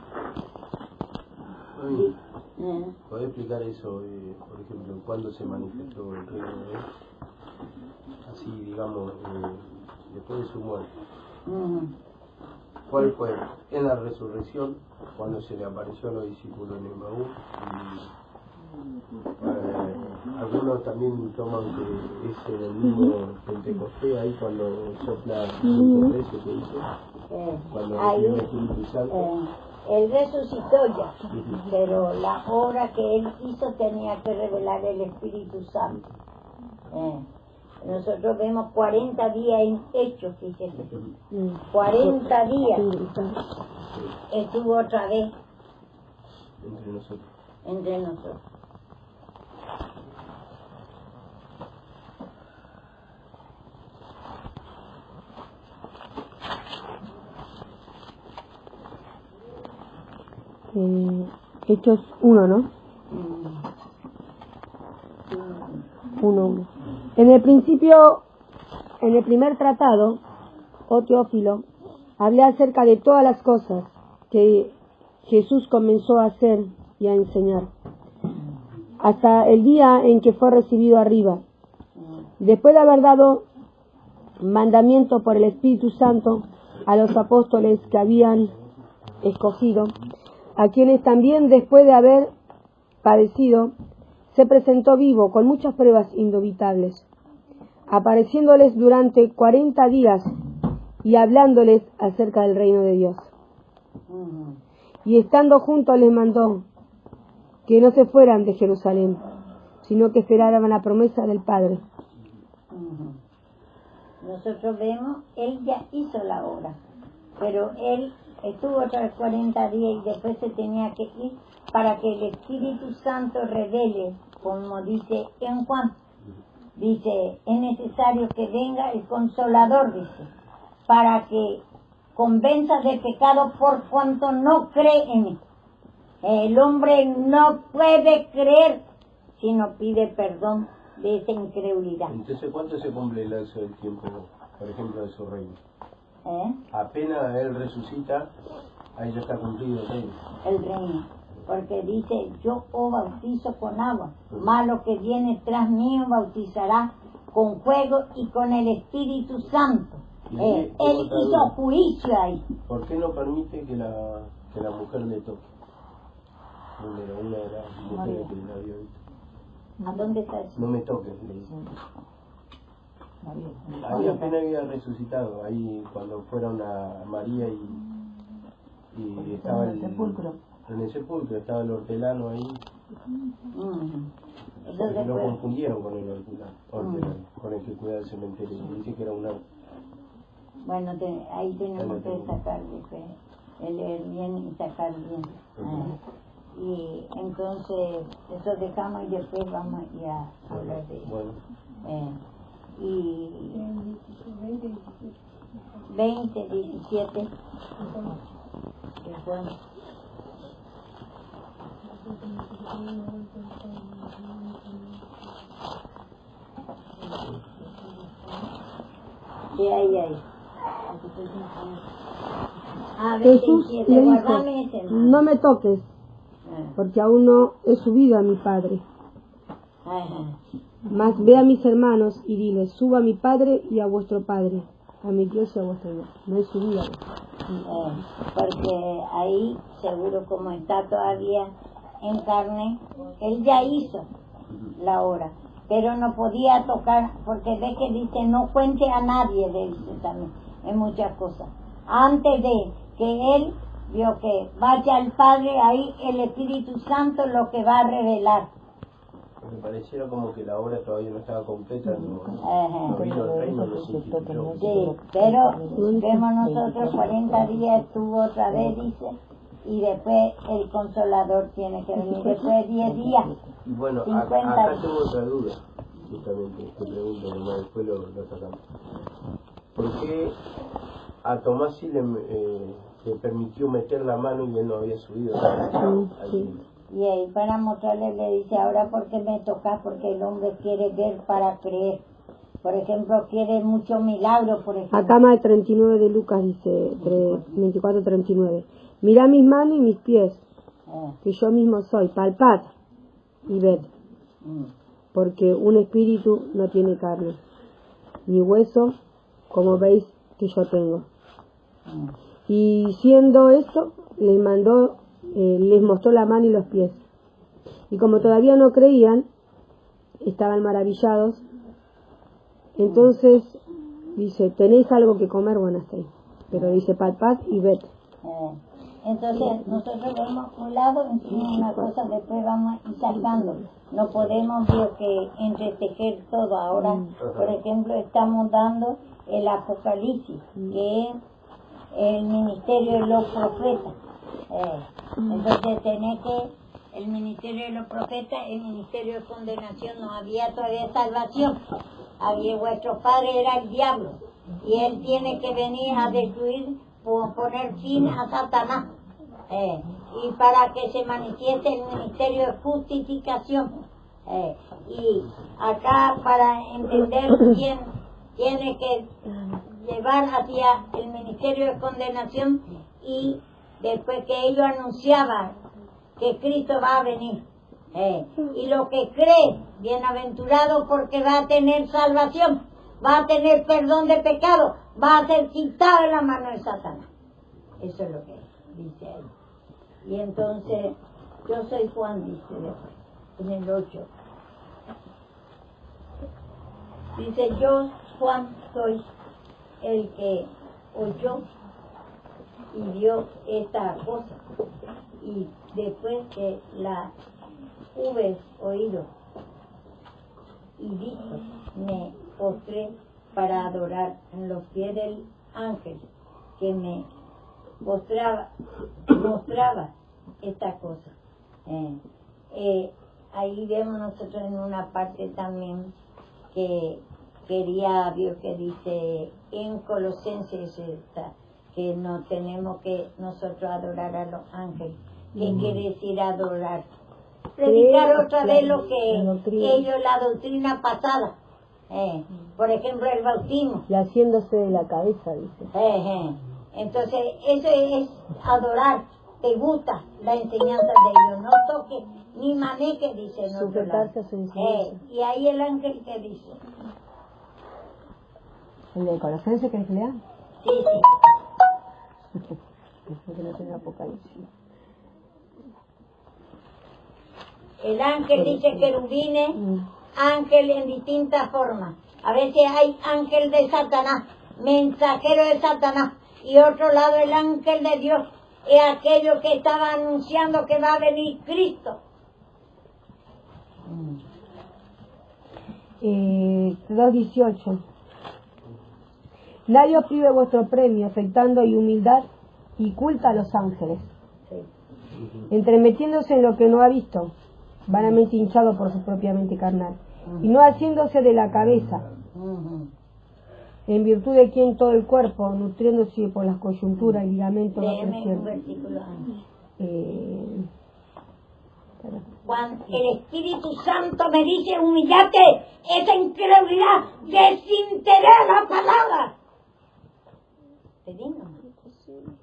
¿Podés explicar eso, por ejemplo, cuándo se manifestó el reino de Dios? Así, digamos, después de su muerte. ¿Cuál fue? En la resurrección, cuando se le apareció a los discípulos en Emaús. Algunos también toman que es en el mismo Pentecostés, ahí cuando sopla el 13 que dice, cuando recibe el Espíritu Santo. Él resucitó ya, pero la obra que él hizo tenía que revelar el Espíritu Santo. Nosotros vemos 40 días en Hechos, fíjese. 40 días estuvo otra vez entre nosotros. Hechos 1, ¿no? 1. En el principio, en el primer tratado, oh Teófilo, hablé acerca de todas las cosas que Jesús comenzó a hacer y a enseñar, hasta el día en que fue recibido arriba, después de haber dado mandamiento por el Espíritu Santo a los apóstoles que habían escogido, a quienes también después de haber padecido, se presentó vivo con muchas pruebas indubitables, apareciéndoles durante 40 días y hablándoles acerca del reino de Dios. Y estando juntos les mandó que no se fueran de Jerusalén, sino que esperaban la promesa del Padre. Nosotros vemos, él ya hizo la obra, pero él estuvo otros 40 días y después se tenía que ir para que el Espíritu Santo revele, como dice en Juan. Dice, es necesario que venga el Consolador, dice, para que convenza de pecado por cuanto no cree en mí. El hombre no puede creer si no pide perdón de esa incredulidad. Entonces, ¿cuánto se cumple el lapso del tiempo, por ejemplo, de su reino? Apenas él resucita, ahí ya está cumplido el reino. El reino, porque dice, yo os bautizo con agua, mas lo que viene tras mío bautizará con fuego y con el Espíritu Santo. Él hizo juicio ahí. ¿Por qué no permite que la mujer le toque? Una de las mujeres que la había visto. ¿A dónde está eso? No me toques, le dice. Ahí apenas había resucitado, ahí cuando fueron a María y estaba en el sepulcro estaba el hortelano ahí. Entonces lo confundieron con el hortelano, con el que cuida el cementerio, y dice que era un ángel. Bueno, ahí tenemos que sacar, leer bien y sacar bien. Y entonces eso dejamos y después vamos a hablar de eso. Bueno. Y 20, 17 de Juan. Sí, ahí. Jesús le dijo, no me toques, porque aún no he subido a mi Padre. Mas ve a mis hermanos y diles, suba a mi Padre y a vuestro Padre, a mi Dios y a vuestro Dios. No he subido. Porque ahí, seguro como está todavía en carne, él ya hizo la obra, pero no podía tocar, porque ve que dice, no cuente a nadie, le dice también, en muchas cosas. Antes de que él vio que vaya al Padre, ahí el Espíritu Santo lo que va a revelar. Me pareciera como que la obra todavía no estaba completa, no vino el reino, no se instituyó. Sí, pero vemos nosotros 40 días estuvo otra vez, dice, y después el Consolador tiene que venir después de 10 días. Y bueno, 50 acá tengo otra duda, justamente, te pregunto, nomás después lo sacamos. ¿Por qué a Tomás sí le permitió meter la mano y él no había subido? Y ahí para mostrarle le dice, ahora porque me toca, porque el hombre quiere ver para creer. Por ejemplo, quiere muchos milagros, por ejemplo. Acá más de 39 de Lucas dice, 24-39. Mirá mis manos y mis pies, que yo mismo soy, palpad y ved. Porque un espíritu no tiene carne, ni hueso, como veis que yo tengo. Y siendo eso, les mostró la mano y los pies. Y como todavía no creían, estaban maravillados. Entonces dice, ¿tenéis algo que comer? Bueno, sí. Pero dice, palpad y ved. Entonces nosotros vemos un lado, encima una cosa, después vamos sacando. No podemos ver que entretejer todo. Ahora, por ejemplo, estamos dando el Apocalipsis, que es el ministerio de los profetas. Entonces tenés que el ministerio de los profetas, el ministerio de condenación, no había todavía salvación. Había vuestro padre era el diablo y él tiene que venir a destruir o poner fin a Satanás, y para que se manifieste el ministerio de justificación, y acá para entender bien tiene que llevar hacia el ministerio de condenación, y después que ellos anunciaban que Cristo va a venir, y lo que cree, bienaventurado porque va a tener salvación, va a tener perdón de pecado, va a ser quitado de la mano de Satanás. Eso es lo que dice ahí. Y entonces, yo soy Juan, dice después, en el 8. Dice, yo, Juan, soy el que oyó y vio esta cosa. Y después que la hube oído, y dijo, me postré para adorar en los pies del ángel que me mostraba esta cosa. Ahí vemos nosotros en una parte también que quería Dios, que dice en Colosenses que no tenemos que nosotros adorar a los ángeles. ¿Qué quiere decir adorar? Predicar otra vez lo que ellos, la doctrina pasada. Por ejemplo, el bautismo. Y haciéndose de la cabeza, dice. Entonces, eso es adorar. Te gusta la enseñanza de ellos. No toques ni maneje, dice en otro lado. Y ahí el ángel que dice. ¿El de Colosenses que lea? Sí. Que no tenga Apocalipsis. El ángel dice querubines, ángel en distintas formas. A veces hay ángel de Satanás, mensajero de Satanás, y otro lado el ángel de Dios, es aquello que estaba anunciando que va a venir Cristo. 2:18. Nadie os prive vuestro premio, afectando y humildad y culta a los ángeles, entremetiéndose en lo que no ha visto, vanamente hinchado por su propia mente carnal, y no haciéndose de la cabeza, en virtud de quien todo el cuerpo, nutriéndose por las coyunturas y ligamentos, va creciendo. Cuando el Espíritu Santo me dice humillate, esa incredulidad, desinterés la palabra. Te digo,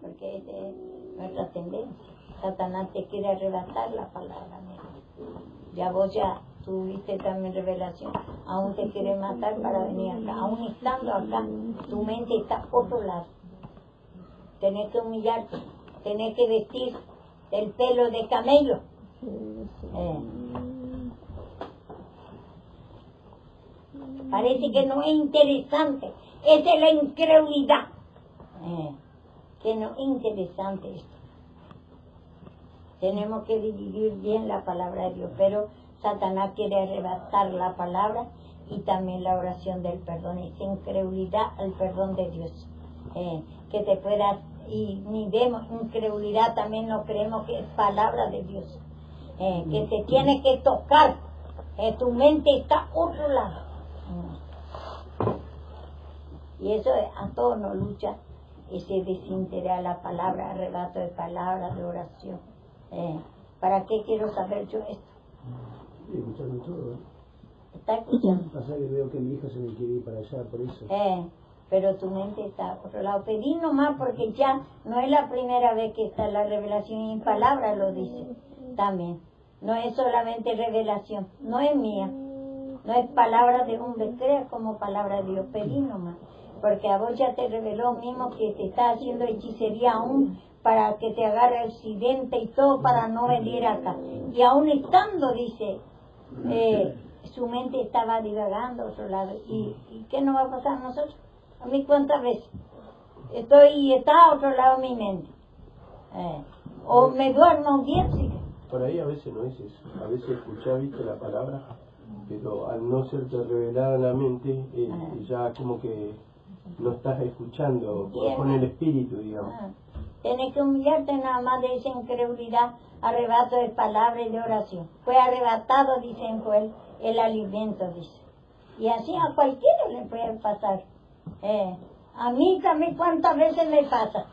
porque es nuestra tendencia. Satanás te quiere arrebatar la palabra. Ya vos tuviste también revelación, aún te quiere matar para venir acá, aún estando acá, tu mente está a otro lado. Tenés que humillarte, tenés que vestir el pelo de camello. Parece que no es interesante, esa es la incredulidad, que no es interesante esto. Tenemos que dividir bien la palabra de Dios, pero Satanás quiere arrebatar la palabra y también la oración del perdón, esa incredulidad al perdón de Dios, que te puedas, y ni vemos incredulidad, también no creemos que es palabra de Dios, que te tiene que tocar, tu mente está a otro lado, y eso a todos nos lucha, ese desinterés a la palabra, arrebato de palabra, de oración. ¿Para qué quiero saber yo esto? Escuchando todo, ¿Está escuchando? Pasa que veo que mi hija se me quiere ir para allá, por eso. Pero tu mente está a otro lado. Pedí nomás porque ya no es la primera vez que está la revelación, y en palabra lo dice también. No es solamente revelación, no es mía, no es palabra de hombre, crea como palabra de Dios. Pedí nomás, porque a vos ya te reveló mismo que te está haciendo hechicería aún para que te agarre accidente y todo para no venir acá. Y aún estando, dice, su mente estaba divagando a otro lado. ¿Y qué nos va a pasar a nosotros? A mí cuántas veces está a otro lado mi mente. O me duermo bien, sí. Por ahí a veces no es eso. A veces escuchás, viste la palabra, pero al no serte revelada en la mente, ya como que no estás escuchando con el espíritu, digamos. Tienes que humillarte nada más de esa incredulidad, arrebato de palabra y de oración. Fue arrebatado, dicen Joel, el alimento, dice. Y así a cualquiera le puede pasar. A mí también cuántas veces me pasa.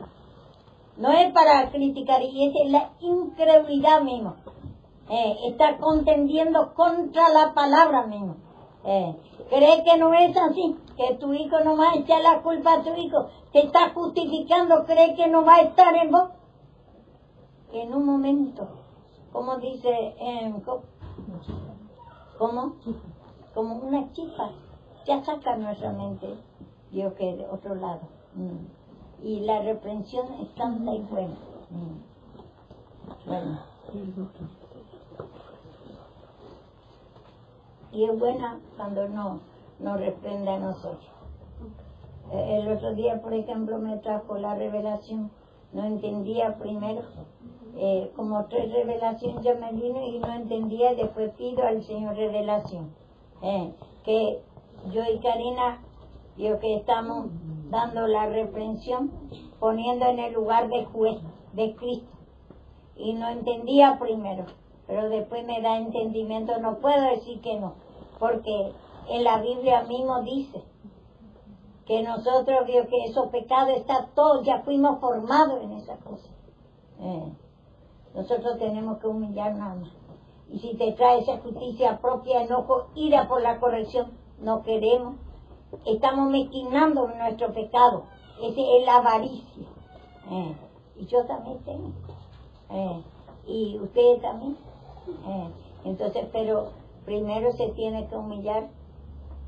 No es para criticar, y esa es la incredulidad mismo. Está contendiendo contra la palabra mismo. Cree que no es así, que tu hijo no va a echar la culpa a tu hijo, te está justificando, cree que no va a estar en vos. En un momento, como dice, como una chispa, ya saca nuestra mente, Dios, que de otro lado. Y la reprensión es santa y buena. Bueno. Y es buena cuando no reprende a nosotros. El otro día, por ejemplo, me trajo la revelación. No entendía primero, como 3 revelaciones ya me vino y no entendía, después pido al Señor revelación. que yo y Karina, yo que estamos dando la reprensión, poniendo en el lugar de juez de Cristo. Y no entendía primero, pero después me da entendimiento. No puedo decir que no, porque en la Biblia mismo dice que nosotros, vio que esos pecados están todos, ya fuimos formados en esa cosa. Nosotros tenemos que humillarnos más. Y si te trae esa justicia propia, enojo, ira por la corrección, no queremos. Estamos mezquinando nuestro pecado. Ese es la avaricia. Y yo también tengo. Y ustedes también. Entonces, pero primero se tiene que humillar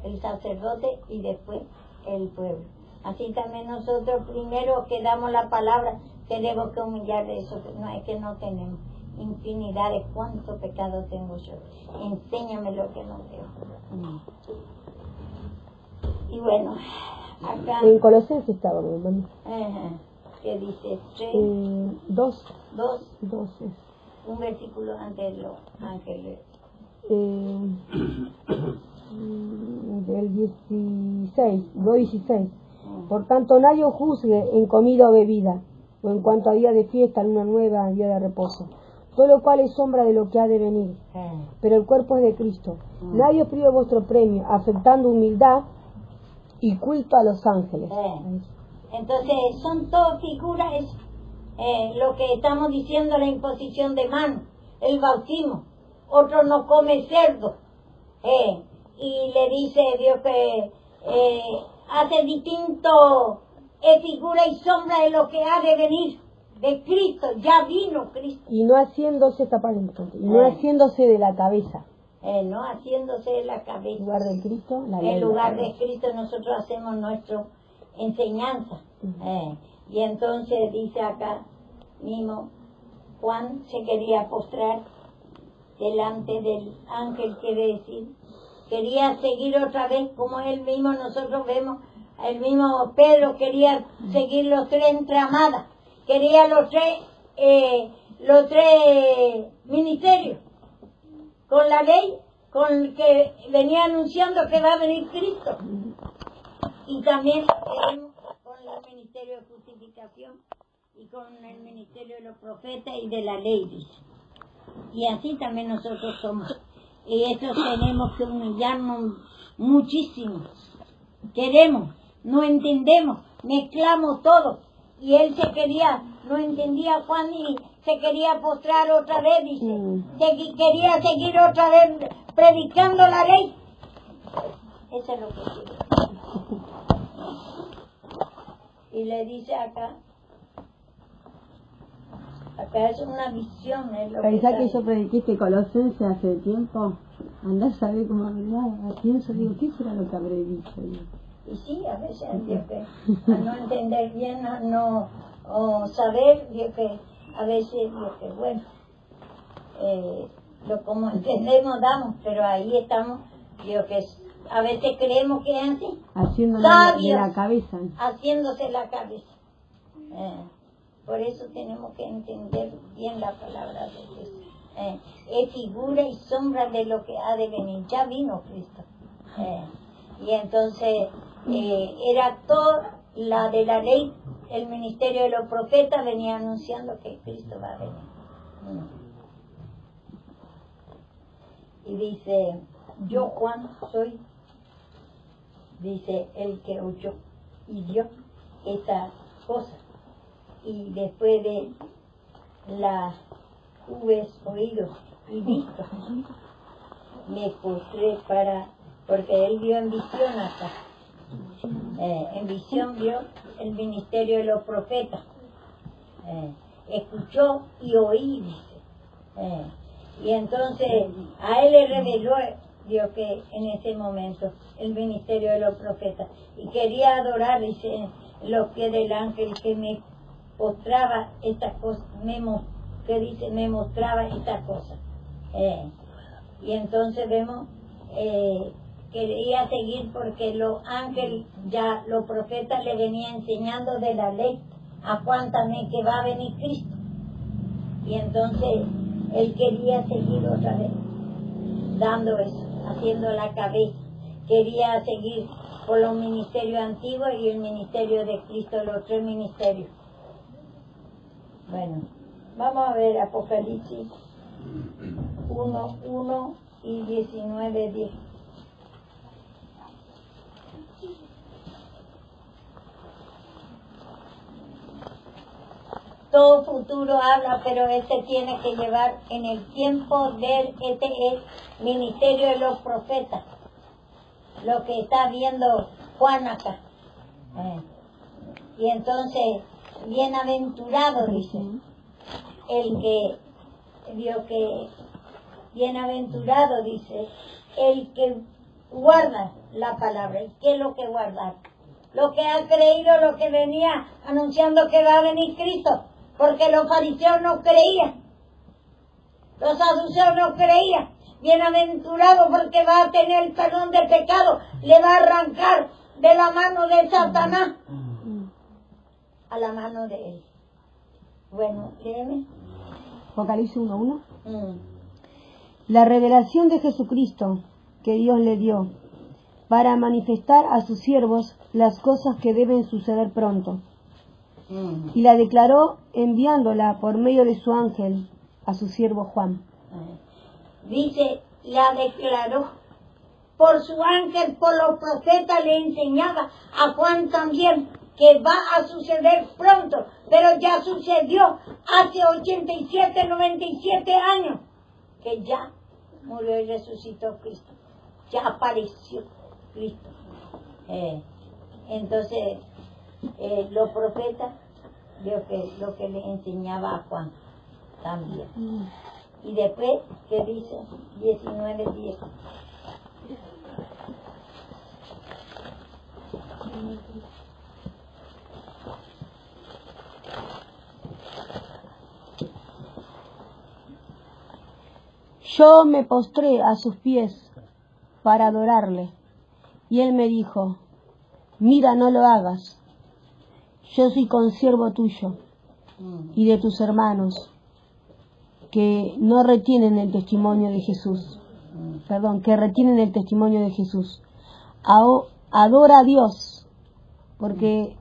el sacerdote y después el pueblo. Así también nosotros primero que damos la palabra tenemos que humillar eso. No es que no tenemos infinidad de cuánto pecado tengo yo. Enséñame lo que no veo. Y bueno, acá En Colosenses estaba, mi hermano. ¿qué dice? 2. 2, un versículo antes de los ángeles. Del 16, 2:16. Por tanto, nadie os juzgue en comida o bebida, o en cuanto a día de fiesta, luna nueva, día de reposo. Todo lo cual es sombra de lo que ha de venir. Pero el cuerpo es de Cristo. Nadie os prive vuestro premio, afectando humildad y culto a los ángeles. Entonces, son todas figuras, lo que estamos diciendo, la imposición de manos, el bautismo. Otro no come cerdo. Y le dice Dios que hace distinto, es figura y sombra de lo que ha de venir, de Cristo. Ya vino Cristo. Y no haciéndose, esta parte es importante, y no haciéndose de la cabeza. No haciéndose de la cabeza. En lugar de Cristo, la En ley. lugar de Cristo nosotros hacemos nuestra enseñanza. Y entonces dice acá mismo, Juan se quería postrar delante del ángel, quiere decir, quería seguir otra vez como él mismo, nosotros vemos, el mismo Pedro quería seguir los tres entramadas, quería los tres ministerios, con la ley, con que venía anunciando que va a venir Cristo. Y también queremos con el ministerio de justificación y con el ministerio de los profetas y de la ley, dice. Y así también nosotros somos. Y eso tenemos que humillarnos muchísimo. Queremos, no entendemos, mezclamos todo. Y él se quería, no entendía Juan y se quería postrar otra vez, dice. Quería seguir otra vez predicando la ley. Eso es lo que quiere. Y le dice acá es una visión. Es lo Pensá que yo prediqué este Colosenses hace tiempo. Andá a saber cómo hablaba. Pienso, digo, ¿qué será lo que habré dicho? Y sí, a veces digo que al no entender bien, o saber, digo que a veces digo que bueno, lo como entendemos damos, pero ahí estamos, digo que a veces creemos que es así. Haciéndose de la cabeza. Haciéndose la cabeza. Por eso tenemos que entender bien la palabra de Dios. Es figura y sombra de lo que ha de venir. Ya vino Cristo. Y entonces era toda la de la ley, el ministerio de los profetas venía anunciando que Cristo va a venir. Y dice, yo Juan soy, dice, el que oyó y vio esa cosa. Y después de la hubes oído y visto, me postré porque él vio en visión acá. En visión vio el ministerio de los profetas. Escuchó y oí, dice. Y entonces a él le reveló, Dios, que en ese momento el ministerio de los profetas. Y quería adorar, dice, los pies del ángel que me mostraba esta cosa, me mostraba esta cosa. Y entonces vemos, quería seguir porque los ángeles, ya los profetas le venían enseñando de la ley a Juan también que va a venir Cristo. Y entonces él quería seguir otra vez, dando eso, haciendo la cabeza, quería seguir por los ministerios antiguos y el ministerio de Cristo, los 3 ministerios. Bueno, vamos a ver Apocalipsis 1:1 y 19:10. Todo futuro habla, pero tiene que llevar en el tiempo del, es ministerio de los profetas, lo que está viendo Juan acá. Y entonces, bienaventurado, dice, el que vio que, bienaventurado, dice, el que guarda la palabra. ¿Y qué es lo que guardar? Lo que ha creído, lo que venía anunciando que va a venir Cristo. Porque los fariseos no creían, los saduceos no creían. Bienaventurado porque va a tener el perdón de pecado, le va a arrancar de la mano de Satanás a la mano de él. Bueno, léeme. Apocalipsis 1:1. La revelación de Jesucristo que Dios le dio para manifestar a sus siervos las cosas que deben suceder pronto. Y la declaró enviándola por medio de su ángel a su siervo Juan. Dice, la declaró por su ángel, por los profetas le enseñaba a Juan también que va a suceder pronto, pero ya sucedió hace 87, 97 años, que ya murió y resucitó Cristo, ya apareció Cristo. Entonces, los profetas, lo que le enseñaba a Juan también. Y después, ¿qué dice? 19:10. Yo me postré a sus pies para adorarle, y él me dijo, mira, no lo hagas. Yo soy consiervo tuyo y de tus hermanos que no retienen el testimonio de Jesús. Que retienen el testimonio de Jesús. Adora a Dios, porque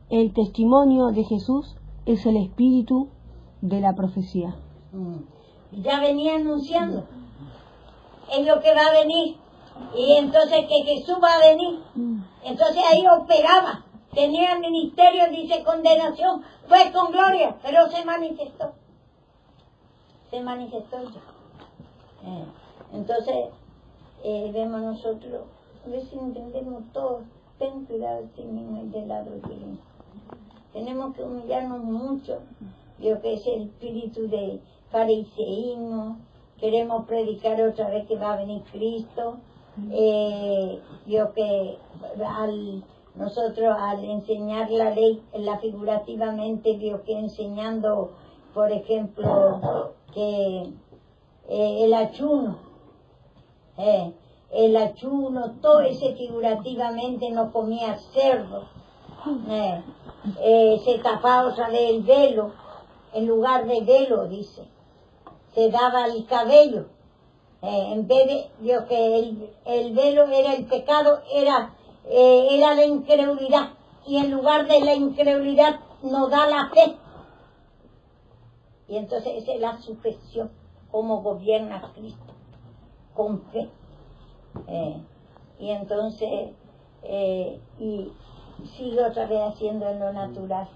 el testimonio de Jesús es el espíritu de la profecía. Ya venía anunciando, es lo que va a venir, y entonces que Jesús va a venir. Entonces ahí operaba. Tenía ministerio, dice, condenación, fue con gloria, pero se manifestó. Se manifestó ya. Entonces, vemos nosotros, a ver si entendemos todo, ten cuidado de ti mismo y del lado de ti. Tenemos que humillarnos mucho, lo que es el espíritu de fariseísmo, queremos predicar otra vez que va a venir Cristo, nosotros al enseñar la ley, figurativamente, que enseñando, por ejemplo, que el ayuno, todo ese figurativamente no comía cerdo, se tapaba otra vez el velo, en lugar de velo, dice, se daba el cabello, en vez de que el velo era el pecado, era la incredulidad, y en lugar de la incredulidad nos da la fe, y entonces esa es la sujeción, como gobierna Cristo, con fe, y entonces y sigue otra vez haciendo en lo natural,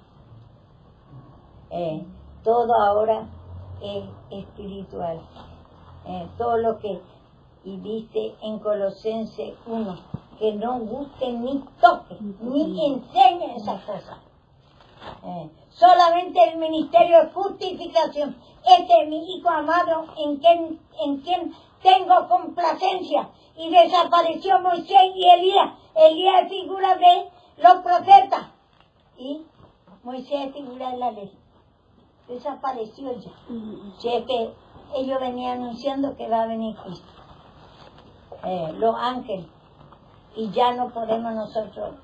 todo ahora es espiritual, todo lo que, y dice en Colosenses 1, que no gusten ni toquen, ni enseñen esas cosas. Solamente el ministerio de justificación. Este es mi hijo amado en quien tengo complacencia. Y desapareció Moisés y Elías. Elías es figura de los profetas. Y Moisés es figura de la ley. Desapareció ya. Si es que ellos venían anunciando que va a venir Cristo. Los ángeles. Y ya no podemos nosotros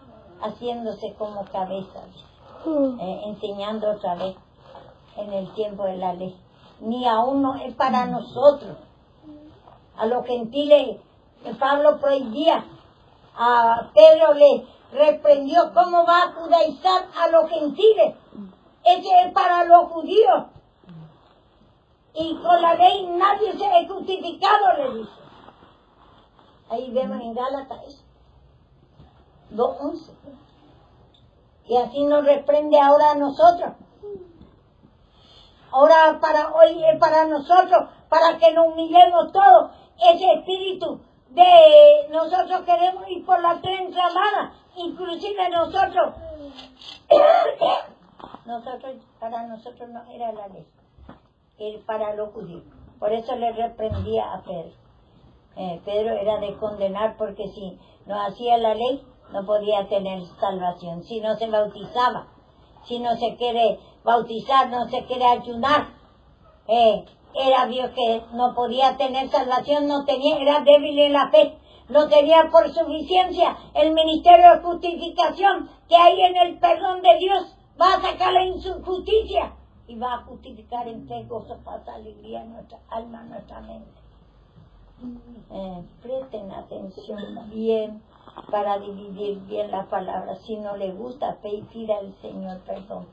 haciéndose como cabezas, enseñando otra vez en el tiempo de la ley. Ni aún no es para nosotros. A los gentiles, Pablo prohibía a Pedro le reprendió, ¿cómo va a judaizar a los gentiles? Ese es para los judíos. Y con la ley nadie se ha justificado, le dice. Ahí vemos en Gálatas eso. 2:11. Y así nos reprende ahora a nosotros. Ahora hoy es para nosotros, para que nos humillemos todos. Ese espíritu de nosotros queremos ir por la trenza amada, inclusive nosotros, para nosotros no era la ley, era para los judíos. Por eso le reprendía a Pedro. Pedro era de condenar, porque si no hacía la ley no podía tener salvación. Si no se bautizaba, si no se quiere bautizar, no se quiere ayunar, era Dios que no podía tener salvación, no tenía, era débil en la fe, no tenía por suficiencia el ministerio de justificación que hay en el perdón de Dios. Va a sacar la injusticia y va a justificar en fe, gozo, paz, alegría en nuestra alma, en nuestra mente. Presten atención bien para dividir bien la palabra. Si no le gusta, pida al Señor perdón.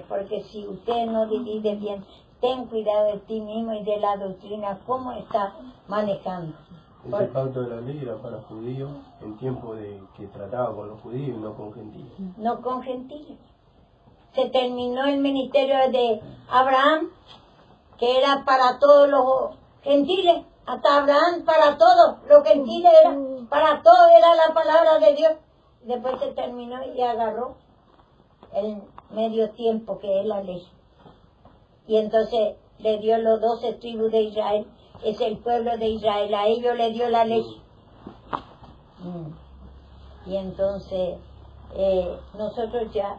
Porque si usted no divide bien, ten cuidado de ti mismo y de la doctrina, cómo está manejando. Ese pacto de la ley era para judíos en tiempo de que trataba con los judíos y no con gentiles. No con gentiles. Se terminó el ministerio de Abraham, que era para todos los gentiles. Hasta Abraham para todos los gentiles era, para todos era la palabra de Dios. Después se terminó y agarró el medio tiempo, que es la ley. Y entonces le dio los 12 tribus de Israel, es el pueblo de Israel, a ellos le dio la ley. Y entonces nosotros ya,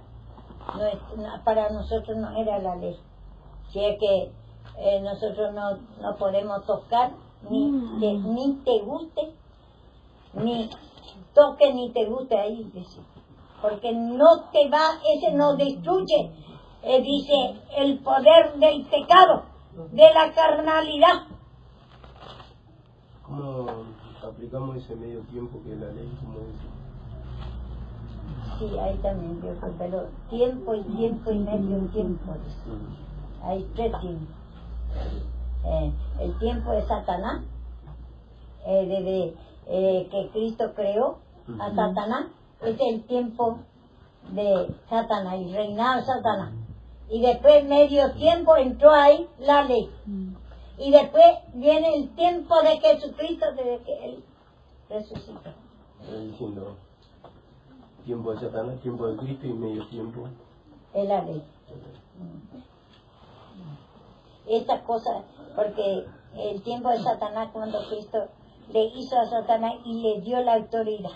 para nosotros no era la ley. Si es que nosotros no podemos tocar, ni te guste, ni toque, ni te guste, ahí dice, porque no te va, ese no destruye, dice, el poder del pecado, de la carnalidad. ¿Cómo aplicamos ese medio tiempo que es la ley? ¿Cómo dice? Sí, ahí también, pero tiempo y medio tiempo. Hay 3 tiempos. El tiempo de Satanás, desde que Cristo creó a Satanás, es el tiempo de Satanás, el reinado de Satanás. Y después medio tiempo entró ahí la ley. Y después viene el tiempo de Jesucristo, desde que Él resucitó. Diciendo tiempo de Satanás, tiempo de Cristo y medio tiempo es la ley. Esa cosa, porque el tiempo de Satanás, cuando Cristo le hizo a Satanás y le dio la autoridad,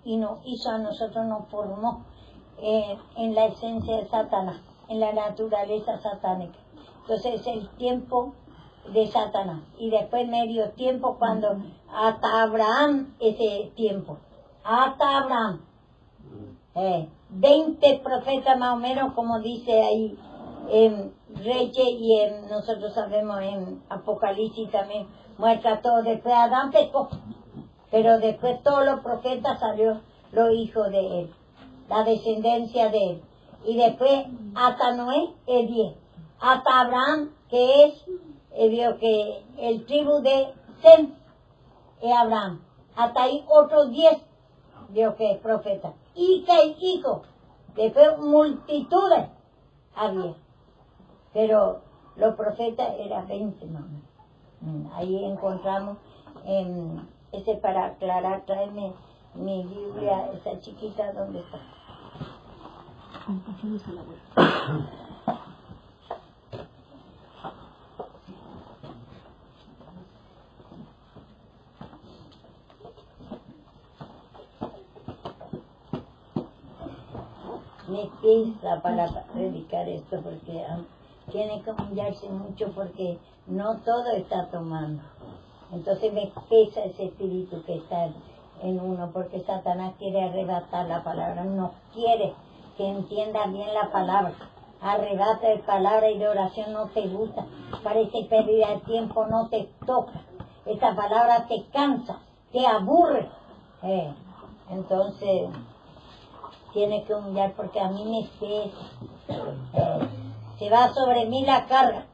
y nos hizo a nosotros, nos formó en la esencia de Satanás, en la naturaleza satánica. Entonces es el tiempo de Satanás. Y después medio tiempo, cuando hasta Abraham, ese tiempo, hasta Abraham, 20 profetas más o menos, como dice ahí en Reyes, y nosotros sabemos en Apocalipsis también muestra todo. Después Adán pecó, pero después todos los profetas salió los hijos de él, la descendencia de él. Y después hasta Noé es 10, hasta Abraham, que es vio que el tribu de Sem es Abraham, hasta ahí otros 10 vio que es profeta, y que hay hijos. Después multitudes había, pero los profetas eran 20 más. Ahí encontramos ese, para aclarar, tráeme mi Biblia, esa chiquita, ¿dónde está? Me pesa para predicar esto, porque tiene que humillarse mucho, porque no todo está tomando. Entonces me pesa ese espíritu que está en uno, porque Satanás quiere arrebatar la palabra, no quiere que entienda bien la palabra. Arrebata de palabra y de oración, no te gusta, parece pérdida de tiempo, no te toca. Esa palabra te cansa, te aburre. Entonces tiene que humillar porque a mí me pesa. Se va sobre mí la carga,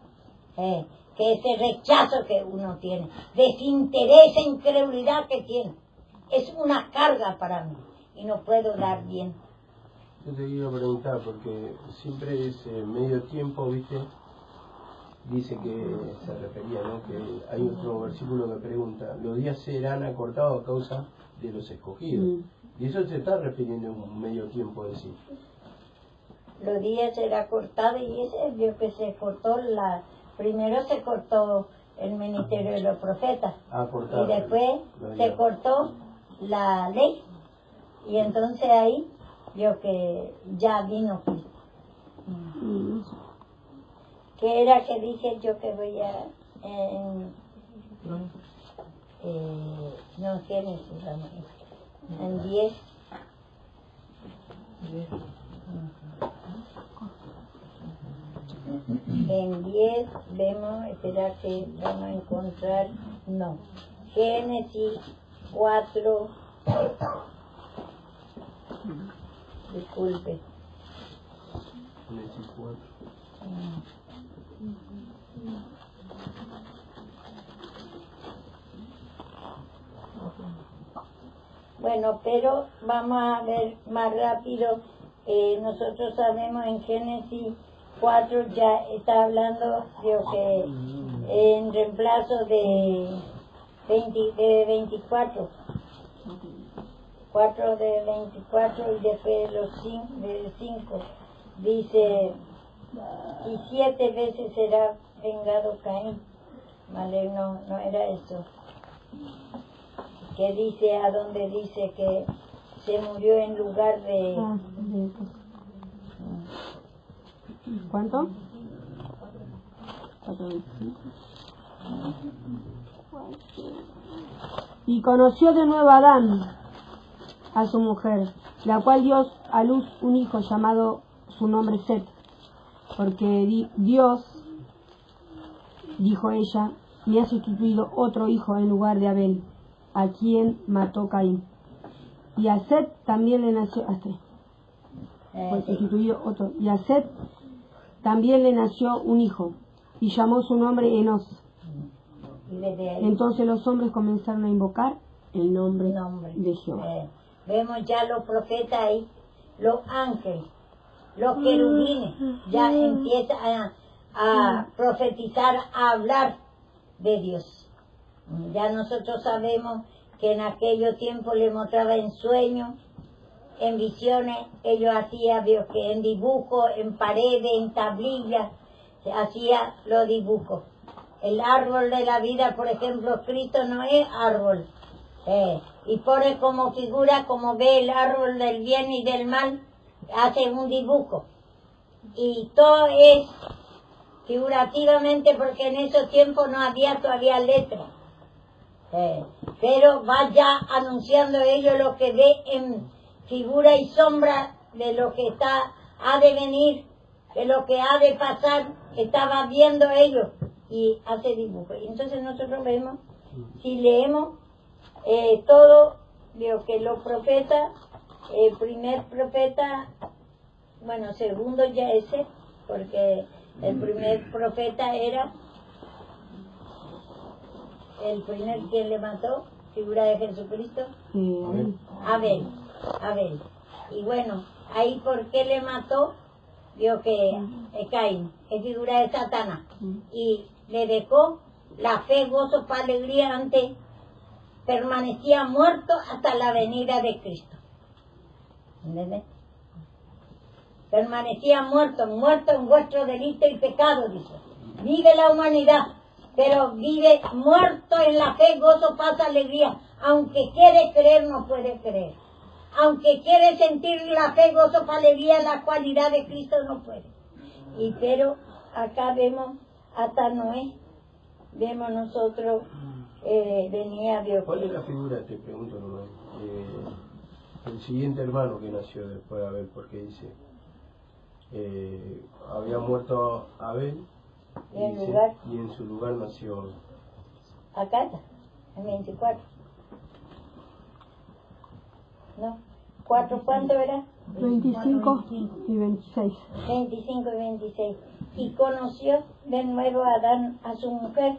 que ese rechazo que uno tiene, desinterés e incredulidad que tiene, es una carga para mí y no puedo dar bien. Yo te iba a preguntar porque siempre es medio tiempo, ¿viste? Dice que se refería, ¿no? Que hay otro versículo que pregunta, los días serán acortados a causa de los escogidos. Y eso se está refiriendo a un medio tiempo, decir. Los días serán cortados y ese vio que se cortó primero se cortó el ministerio de los profetas y después se cortó la ley y entonces ahí vio que ya vino Cristo. ¿Qué era que dije yo que voy a no, Génesis, en 10? En 10 vemos, espera que vamos a encontrar, no, Génesis 4, disculpe. Génesis 4. Bueno, pero vamos a ver más rápido. Nosotros sabemos en Génesis 4 ya está hablando de que en reemplazo de 24, 4 de 24 y después los 5 dice, y 7 veces será vengado Caín. Vale, no era eso. Que dice, a donde dice que se murió en lugar de... ¿Cuánto? Y conoció de nuevo a Adán, a su mujer, la cual dio a luz un hijo llamado su nombre Set, porque Dios, dijo ella, me ha sustituido otro hijo en lugar de Abel, a quien mató Caín. Y a Set también le nació, fue sustituido otro, y a Set también le nació un hijo, y llamó su nombre Enos. Entonces los hombres comenzaron a invocar el nombre de Jehová. Vemos ya los profetas ahí, los ángeles, los querubines, ya empiezan a profetizar, a hablar de Dios. Ya nosotros sabemos que en aquellos tiempos le mostraba en sueños, en visiones, ellos hacían que en dibujos, en paredes, en tablillas, se hacía los dibujos. El árbol de la vida, por ejemplo, Cristo no es árbol. Y pone como figura, como ve el árbol del bien y del mal, hace un dibujo. Y todo es figurativamente porque en esos tiempos no había todavía letra. Pero vaya anunciando ellos lo que ve en figura y sombra de lo que ha de venir, de lo que ha de pasar, estaba viendo ellos y hace dibujos. Y entonces nosotros vemos, si leemos todo, veo que los profetas, el primer profeta, bueno, segundo ya ese, porque el primer profeta era el primer quien le mató, figura de Jesucristo, Abel. Y bueno, ahí por qué le mató, vio que Caín, es figura de Satanás, y le dejó la fe, gozo, paz, alegría, antes permanecía muerto hasta la venida de Cristo. ¿Entendés? Permanecía muerto en vuestro delito y pecado, dice. Vive la humanidad, pero vive muerto en la fe, gozo, paz, alegría. Aunque quiere creer, no puede creer. Aunque quiere sentir la fe, gozo, paz, alegría, la cualidad de Cristo, no puede. Pero acá vemos hasta Noé, vemos nosotros, venía Dios. ¿Cuál es la figura, te pregunto, Noé? El siguiente hermano que nació después de Abel, porque dice, había muerto Abel y en su lugar nació. Acá está, en 24. ¿no? 4, ¿cuánto era? 25 y 26. 25 y 26. Y conoció de nuevo a Adán a su mujer,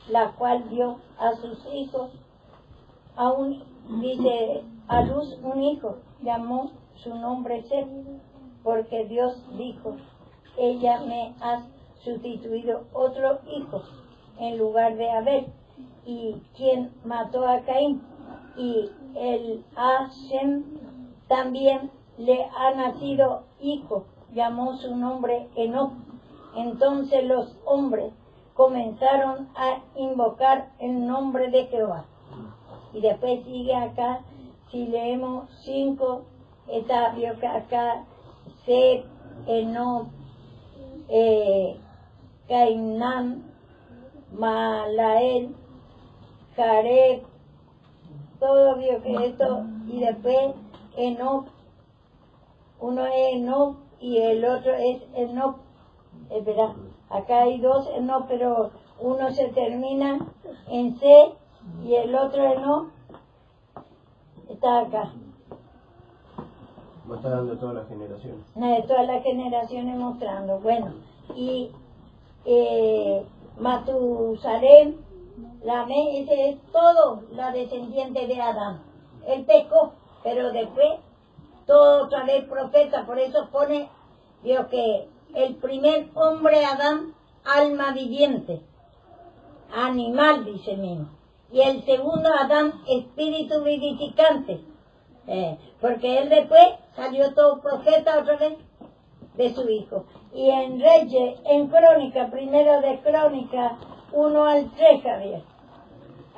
la cual dio a sus hijos, dice, a luz un hijo, llamó su nombre Set, porque Dios dijo, ella me ha sustituido otro hijo en lugar de Abel, y quien mató a Caín, y el Hashem también le ha nacido hijo, llamó su nombre Enoc. Entonces los hombres comenzaron a invocar el nombre de Jehová. Y después sigue acá, si leemos 5, está vio que acá Set, Enoc, Cainán, Malael, Jared, todo vio que esto, y después Enoc, uno es Enoc y el otro es Enoc, espera, acá hay 2 Enoc, pero uno se termina en C y el otro Enoc está acá. Me está dando todas las generaciones. De todas las generaciones mostrando. Bueno, y Matusalén, Lamé, ese es todo la descendiente de Adán. Él pecó, pero después todo otra vez profeta, por eso pone, vio que el primer hombre Adán, alma viviente, animal dice mismo, y el segundo Adán, espíritu vivificante, porque él después salió todo profeta otra vez de su hijo. Y en Reyes, en Crónica, primero de Crónica 1 al 3, Javier,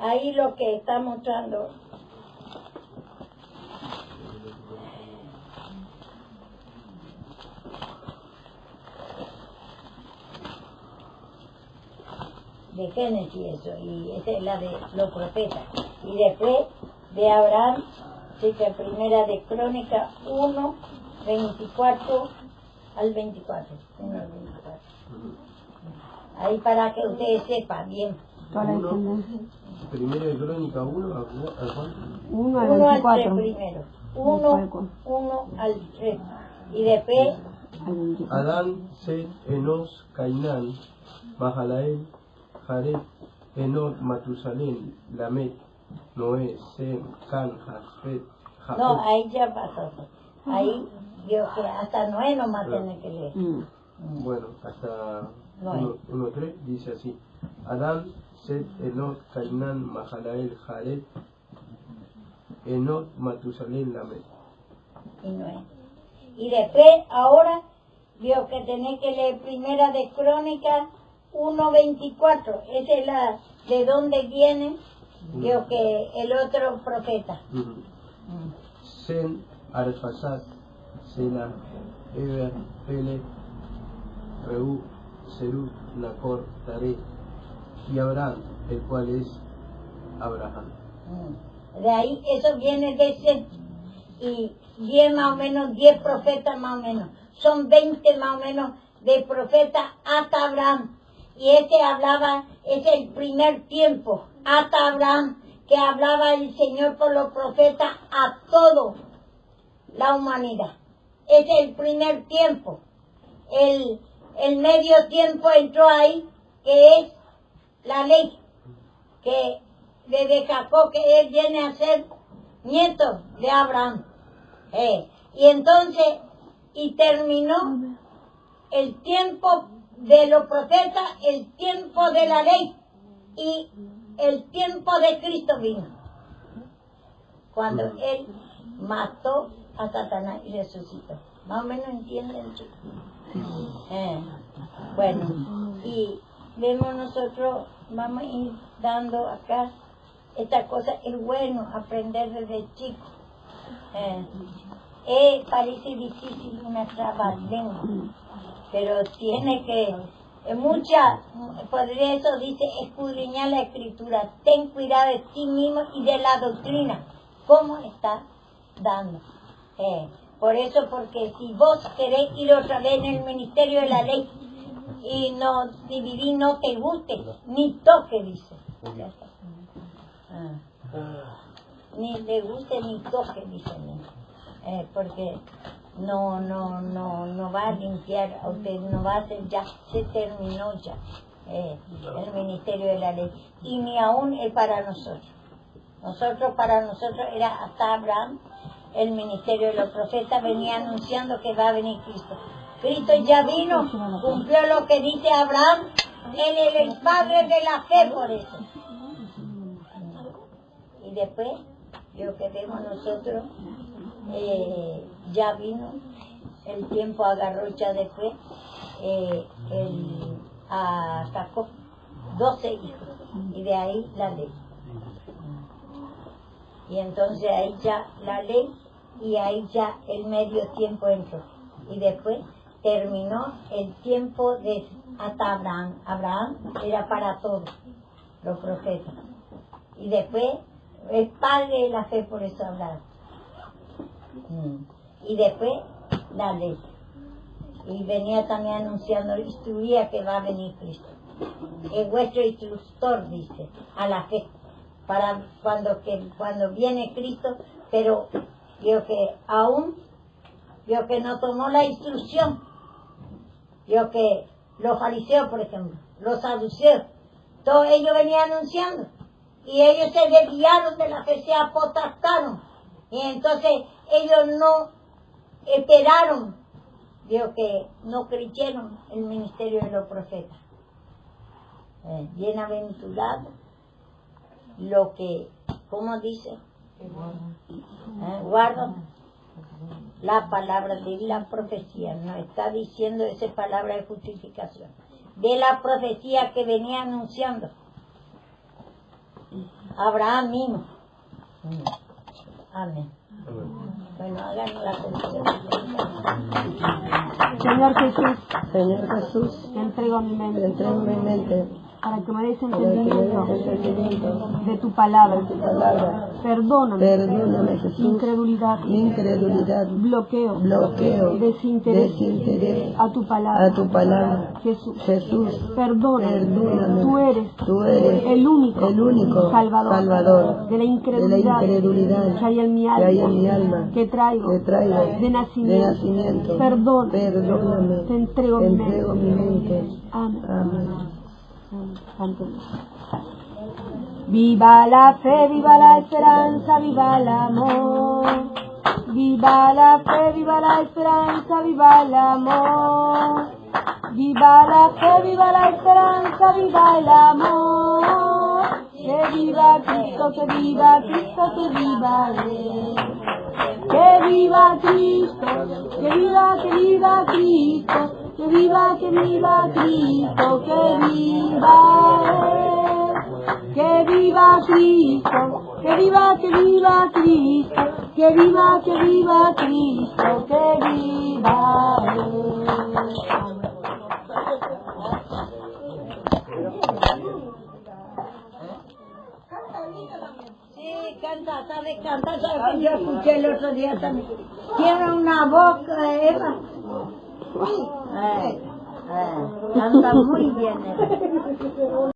ahí lo que está mostrando. De Génesis eso, y esa es la de los profetas. Y después de Abraham, sí, que primera de Crónica 1, 24 al 24. 1 al 24. Ahí para que ustedes sepan bien. Primera de Crónica 1, ¿a cuánto? 1 al 1 al 3 24. primero. 1 al 3. Y después Adán, Set, Enos, Cainán, Mahalael, Jared, Enoc, Matusalén, Lamet, Noé, Sem, Can, Jafet. no, ahí ya pasó. Ahí vio que hasta Noé nomás tiene que leer. Bueno, hasta Noé. 1.3 dice así: Adán, Set, Enoc, Cainán, Mahalael, Jared, Enoc, Matusalén, Lamet. Y Noé. Y después, ahora, vio que tenés que leer primera de Crónica 1.24. Esa es la de dónde viene, vio que el otro profeta. Sen, Arfasad, Sela, Eber, Pele, Reú, Serú, Nacor, Taré y Abraham, el cual es Abraham. De ahí, eso viene de ese, y 10 más o menos, 10 profetas más o menos. Son 20 más o menos de profetas hasta Abraham. Y este hablaba, es el primer tiempo, hasta Abraham, que hablaba el Señor por los profetas a toda la humanidad. Es el primer tiempo. El medio tiempo entró ahí, que es la ley, que desde Jacob, que él viene a ser nieto de Abraham. Y entonces, y terminó el tiempo de los profetas, el tiempo de la ley, y el tiempo de Cristo vino, cuando él mató a Satanás y resucitó. Más o menos entienden, chicos. Bueno, y vemos nosotros, vamos a ir dando acá, esta cosa es bueno aprender desde chico. Parece difícil una trabalengua, pero tiene que, por eso dice, escudriñar la escritura, ten cuidado de ti mismo y de la doctrina, cómo está dando. Por eso, porque si vos querés ir otra vez en el ministerio de la ley, y no, si vivís no te guste, ni toque, dice. ni le guste ni toque, dice porque no va a limpiar, a usted no va a hacer, ya se terminó ya el ministerio de la ley, y ni aún es para nosotros. Para nosotros era hasta Abraham, el ministerio de los profetas venía anunciando que va a venir Cristo. Cristo ya vino, cumplió lo que dice Abraham, él es el padre de la fe por eso. Y después, lo que vemos nosotros, ya vino, el tiempo agarró ya después, a Jacob 12 hijos, y de ahí la ley. Y entonces ahí ya la ley, y ahí ya el medio tiempo entró. Y después terminó el tiempo de hasta Abraham. Abraham era para todos los profetas. Y después el padre de la fe, por eso Abraham. Y después la ley. Y venía también anunciando, instruía que va a venir Cristo. Es vuestro instructor, dice, a la fe. Para cuando viene Cristo, pero yo que aún, yo que no tomó la instrucción, yo que los fariseos, por ejemplo, los saduceos, todos ellos venían anunciando, y ellos se desviaron de la fe, se apostataron, y entonces ellos no esperaron, yo que no creyeron el ministerio de los profetas. Bienaventurado lo que, ¿cómo dice? Guarda la palabra de la profecía. Nos está diciendo esa palabra de justificación, de la profecía que venía anunciando Abraham mismo. Amén. Bueno, háganos la confesión. Señor Jesús, te entrego mi mente, para que me des entendimiento de tu palabra. Perdóname, Jesús, incredulidad, bloqueo, desinterés a tu palabra. Jesús, perdóname. Tú eres el único Salvador de la incredulidad que hay en mi alma, que traigo de nacimiento. Perdóname, te entrego mi mente. Amén. Viva la fe, viva la esperanza, viva el amor. Viva la fe, viva la esperanza, viva el amor. Viva la fe, viva la esperanza, viva el amor. Que viva Cristo, que viva Cristo, que viva Él. Que viva Cristo, que viva Cristo. Que viva Cristo, que viva Él. Que viva Cristo, que viva Cristo. Que viva Cristo, que viva Él. Sí, canta, sabe cantar, sabe que yo escuché el otro día también. Tiene una boca, Eva. Canta muy bien, Eva.